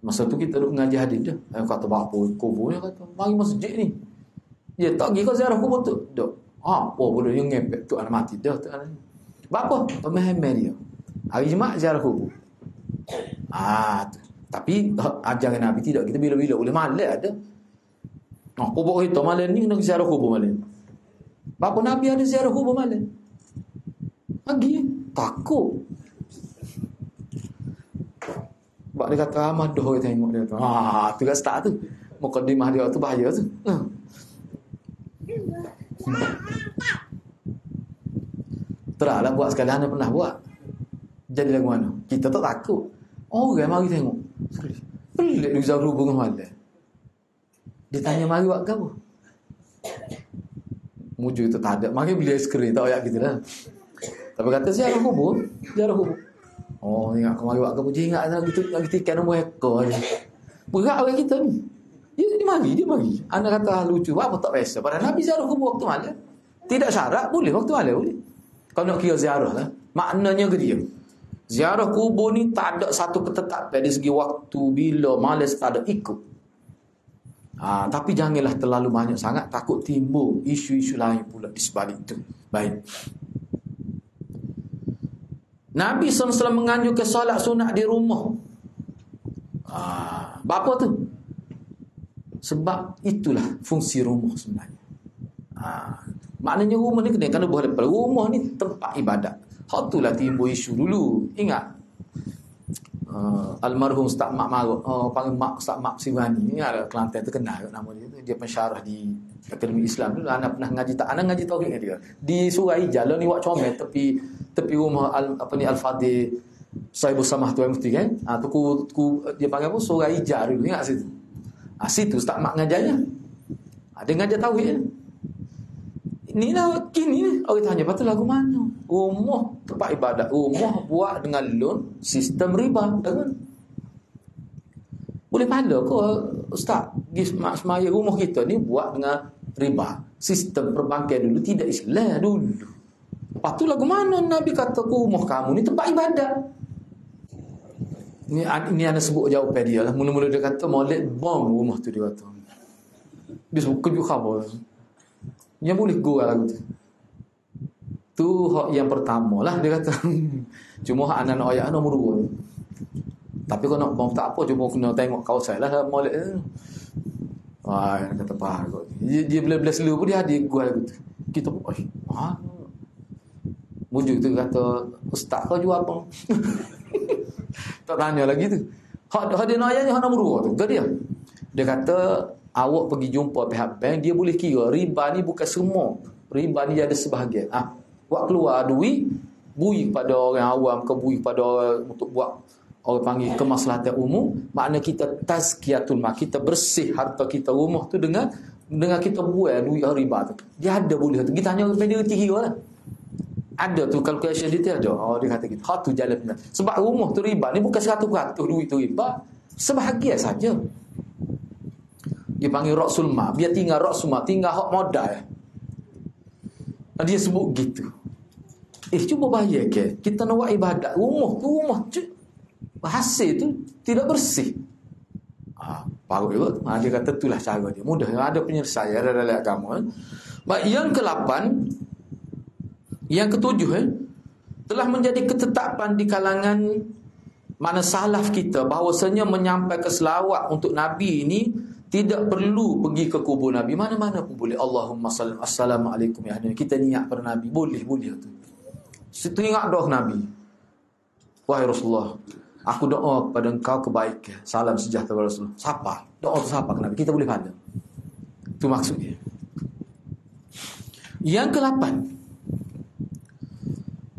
Masa tu kita duduk mengaji hadis dia. Kata bapa kubur dia kata, mari masjid ni. Dia tak pergi ke ziarah kubur tu. Duk. Apa boleh yang ngepek tu anak mati dah tu. Bapa pemahaman dia. Hari Jumaat ziarah kubur. Tapi ajaran Nabi tidak. Kita bila-bila boleh malam ada. Kubur kita malam ni kena ziarah kubur malam. Bapa Nabi ada ziarah kubur malam. Lagi takut. Sebab dia kata madah dia tengok dia tu. Tu kat start tu. Mukadimah dia tu bahaya tu. Terahlah buat sekali anda pernah buat. Jadi lagu mana? Kita tak takut. Orang mari tengok. Pelik dia ziarah kubur malam. Dia tanya mari buat apa? Mujur itu tak ada. Mari beli aiskrim tak ayak kita dah. Tapi kata ziarah kubur. Ingat kemari buat apa? Dia ingat lagi tiket nombor ekor je. Berat orang kita ni. Dia mari. Anda kata lucu. Apa tak biasa? Padahal Nabi ziarah kubur waktu malam. Tidak syarat boleh waktu malam boleh. Kalau nak kira ziarah lah. Maknanya ke dia. Ziarah kubur ni tak ada satu ketetapan dari segi waktu bila malas tak ada ikut. Tapi janganlah terlalu banyak sangat, takut timbul isu-isu lain pula di sebalik itu. Baik. Nabi SAW menganjurkan solat sunat di rumah. Apa tu? Sebab itulah fungsi rumah sebenarnya. Maknanya rumah ni kena buat depan. Rumah ni tempat ibadat. Hak itulah timbul isu dulu. Ingat almarhum Ustaz Mak Marut, panggil Mak Ustaz Mak Sirani ni, ada Kelantan terkenal nama dia tu. Dia pensyarah di Akademi Islam dulu. Anak pernah ngaji tauhid dengan dia di Surai Jalan ni wak comel tepi rumah Al-Fadil Saibul Samah Tuan Mufti kan. Tu dia panggil apa, Surai Jar dulu, ingat situ. Situ Ustaz Mak ngajarnya. Dia ngajar tauhid. Ni lah kini orang tanya patut lagu mana? Rumah tempat ibadat, rumah buat dengan loan sistem riba, kan? Boleh pahala ke Ustaz pergi semaya rumah kita ni buat dengan riba? Sistem perbankan dulu tidak Islam dulu. Lepas tu lagu mana Nabi kata rumah kamu ni tempat ibadat? Ini anda sebut jawapan dia lah. Mula-mula dia kata molek bom rumah tu, dia kata. Dia sebut kejut khabar. Yang boleh go lagu tu. Tu hak yang pertama lah dia kata. Cuma hak anak-anak ayat nombor 2. Tapi kalau nak bom tak apa, cuma kena tengok kawasan lah molek tu. Dia kata faham kot. Dia bila-bila selu pun dia ada go lagu tu. Kita pun Mujur tu kata, Ustaz kau jual apa? Tak tanya lagi tu. Hak dia nak ayatnya hak nombor 2 tu. Ke dia? Dia kata awak pergi jumpa pihak bank, dia boleh kira riba ni bukan semua. Riba ni ada sebahagian. Buat keluar duit, bui kepada orang awam ke bui kepada orang untuk buat orang panggil kemaslahatan umum. Makna kita tazkiyatul mal, kita bersih harta kita rumah tu dengan kita buat duit riba tu. Dia ada boleh tu. Kita tanya kepada dia kira lah. Ada tu calculation detail je. Dia kata gitu. Hak tu jalan benar. Sebab rumah tu riba ni bukan 100% duit tu riba. Sebahagian saja. Dia panggil Rasul Ma. Biar tinggal Rasul Ma, tinggal hak modal. Dia sebut gitu. Cuba bayar ke. Kita nak buat ibadat. Rumah hasil tu tidak bersih. Parut juga. Dia kata itulah cara dia. Mudah. Ada penyelesaian dalam agama. Baik, yang ke-8, Yang ketujuh, telah menjadi ketetapan di kalangan mana salaf kita bahawasanya menyampaikan selawat untuk Nabi ini tidak perlu pergi ke kubur Nabi. Mana-mana pun boleh. Allahumma sallam assalamualaikum ya Nabi. Kita niat pada Nabi. Boleh tu. Seteringat doa Nabi. Wahai Rasulullah, aku doa kepada engkau kebaikan. Salam sejahtera Rasulullah. Siapa? Doa tu siapa ke Nabi? Kita boleh pada. Itu maksudnya. Yang ke-8,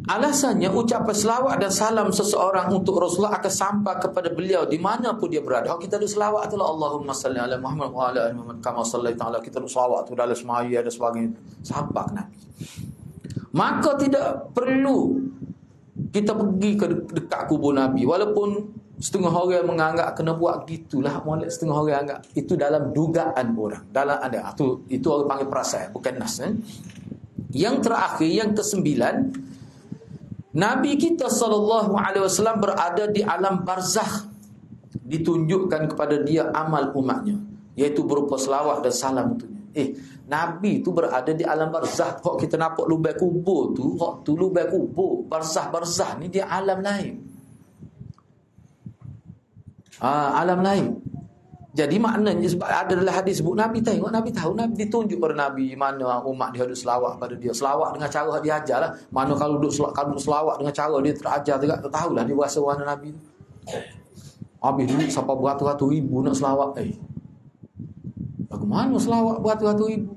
alasannya ucapan selawat dan salam seseorang untuk Rasulullah akan sampai kepada beliau di mana pun dia berada. Kita ada selawat itulah Allahumma salli ala Muhammad wa ala ali Muhammad kama sallaita ala, kita ada selawat tu dalam semaya dan sebagainya. Sampai ke Nabi. Maka tidak perlu kita pergi ke dekat kubur Nabi, walaupun setengah orang menganggap kena buat gitulah, molek setengah orang anggap itu dalam dugaan orang. Dalam ada itu orang panggil perasaan, bukan nas. Yang terakhir, yang ke-9, Nabi kita SAW berada di alam barzakh, ditunjukkan kepada dia amal umatnya, iaitu berupa selawat dan salam untuknya. Nabi tu berada di alam barzakh. Kok kita nampak lubang kubur tu, kok tu lubang kubur, barzakh ni dia alam lain. Alam lain. Jadi maknanya sebab ada dalam hadis sebut Nabi tengok, Nabi tahu, Nabi ditunjuk pada Nabi mana umat dia ada selawat pada dia. Selawat dengan cara dia ajarlah. Mana kalau duduk selawat dengan cara dia terajar juga, tak tahulah dia rasa warna Nabi tu. Habis dulu sampai beratus-ratus ribu nak selawat. Bagaimana selawat beratus-ratus ribu?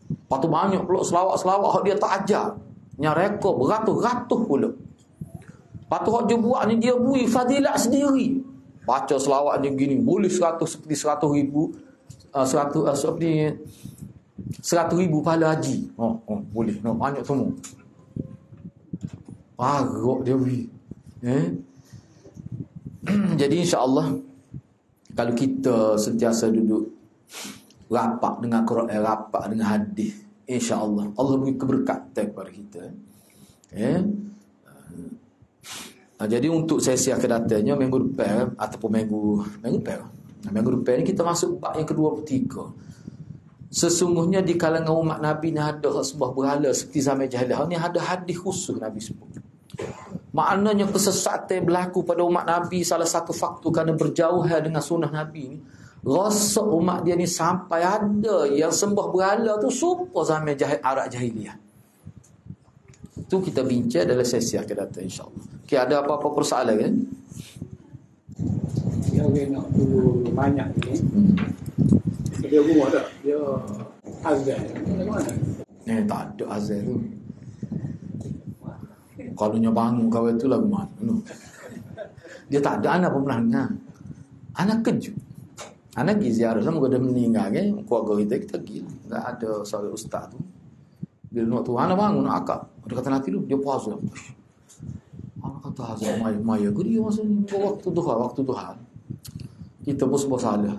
Lepas tu banyak pula selawat dia tak ajar. Yang rekod beratus-ratus pula. Lepas tu dia buat ni, dia bui fadilat sendiri. Baca selawat ni gini, boleh 100 seperti 100 ribu, 100 ribu pahala haji. Boleh, banyak semua. Parok dia beri. Jadi insya-Allah kalau kita sentiasa duduk rapat dengan Quran, rapat dengan hadis, insya-Allah Allah beri keberkatan kepada kita. Jadi untuk sesi akan datangnya minggu depan ataupun minggu depan ni kita masuk bab yang ke-23. Sesungguhnya di kalangan umat Nabi ni ada sebuah berhala seperti zaman jahiliah. Ni ada hadis khusus Nabi sebut. Maknanya kesesatan berlaku pada umat Nabi, salah satu faktor kerana berjauhan dengan sunnah Nabi ni. Rasa umat dia ni sampai ada yang sembah berhala tu serupa zaman Arab jahiliah. Itu kita bincang dalam sesi akan datang insya-Allah. Okay, ada apa-apa persoalan kan? Dia orang nak dulu banyak ni. Dia rumah tak? Dia azan. Mana? Tak ada azan tu. Kalau nya bangun kau itu lagu mana? Dia tak ada anak pun pernah dengar. Anak kejut. Anak pergi ziarah sama dia meninggal kan, keluarga kita pergi. Tak ada seorang ustaz tu. Bila nak tu anak bangun nak akak. Dia kata nanti dulu dia puasa. Anak kata hazard maya ke dia masa ni waktu Tuhan. Kita pun sebuah salah.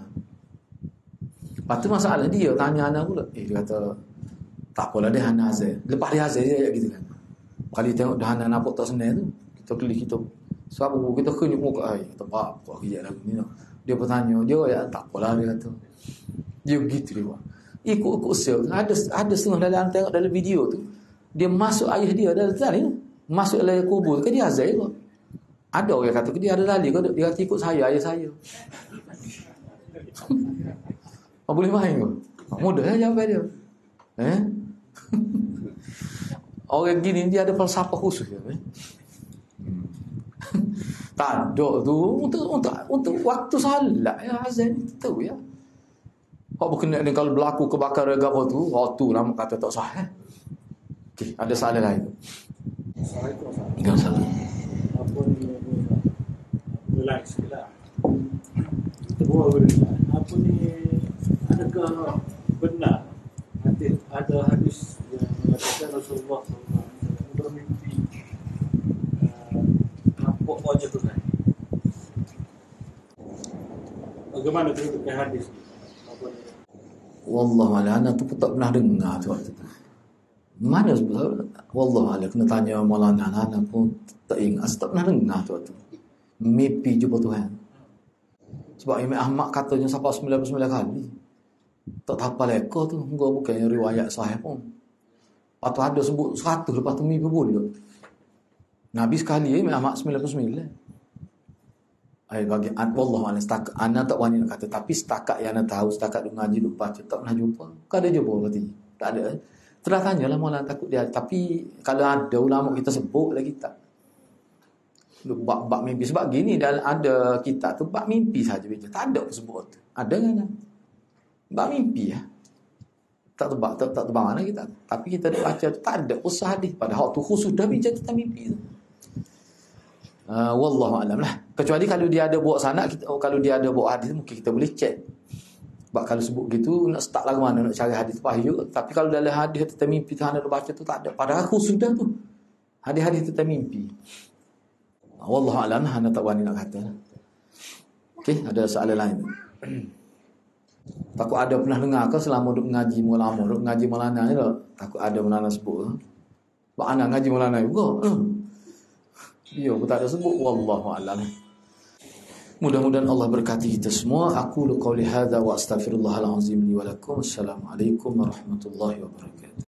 Lepas tu masalah dia tanya anak pula. Dia kata tak apalah dia hana azan. Lepas dia azan dia gitu kan. Kali tengok dah hana nampak tak senang tu. Kita klik kita sebab kita kenyuk muka kata pak kerja lagu ni. Dia bertanya dia ya tak apalah dia kata. Dia begitu dia buat. Ikut sel. Ada setengah dalam tengok dalam video tu. Dia masuk ayah dia dalam tali. Masuk dalam kubur ke dia azai ke? Ada orang kata ke dia ada lali ke dia kata ikut saya, ayah saya. Boleh main ke? Mudah lah jawapan dia. Orang gini dia ada falsafah khusus ya. Tak ada tu untuk waktu salat ya azan itu ya. Kau berkenaan dengan kalau berlaku kebakaran apa tu, tu nama kata tak sah. Okey, ada soalan lain. Assalamualaikum. Salam. Apa ni? Relax lah. Apa ni? Adakah benar ada hadis yang mengatakan Rasulullah SAW bermimpi nampak wajah Tuhan? Bagaimana tu hadis? Wallahualam, anak tu pun tak pernah dengar tu waktu tu. Mana sebab wallahualam kena tanya Maulana, anak pun tak ingat, tak pernah dengar tu waktu. Mimpi jumpa Tuhan. Sebab Imam Ahmad katanya sampai 99 kali. Tak tahu apa leka tu, bukan riwayat sahih pun. Lepas tu ada sebut 100, lepas tu mimpi pula. Nabi sekali amat 99. Bagi wallahu a'lam, setakat ana tak berani nak kata, tapi setakat yang ana tahu, setakat duk ngaji duk baca tak pernah jumpa. Kau ada jumpa berarti? Tak ada. Terus tanyalah Maulana, takut dia. Tapi kalau ada ulama kita sebut lagi tak. Bab mimpi, sebab gini dalam ada kita tu bab mimpi saja baca. Tak ada apa sebut tu. Ada kan? Bab mimpi ya. Tak tebak mana kita. Tapi kita dah baca tu tak ada usah hadis pada hak tu khusus dah bincang tentang mimpi tu. Wallahu alam lah. Kecuali kalau dia ada bawa sana, kalau dia ada bawa hadis mungkin kita boleh cek. Sebab kalau sebut gitu nak start lagu mana nak cari hadis wahyu. Tapi kalau dalam hadis tentang mimpi tu anda baca tu tak ada. Padahal khusus dah tu. Hadis-hadis tentang mimpi. Wallahu alam, anda tak berani nak kata. Okey, ada soalan lain. Takut ada pernah dengar ke selama duk ngaji Maulana, duk ngaji Maulana ni tak? Takut ada Maulana sebut. Sebab anak ngaji Maulana juga. Dia pun tak ada sebut. Wallahu a'lam. Mudah-mudahan Allah berkati kita semua. Aku qauli hadza wa astaghfirullahal azim li wa lakum. Assalamualaikum warahmatullahi wabarakatuh.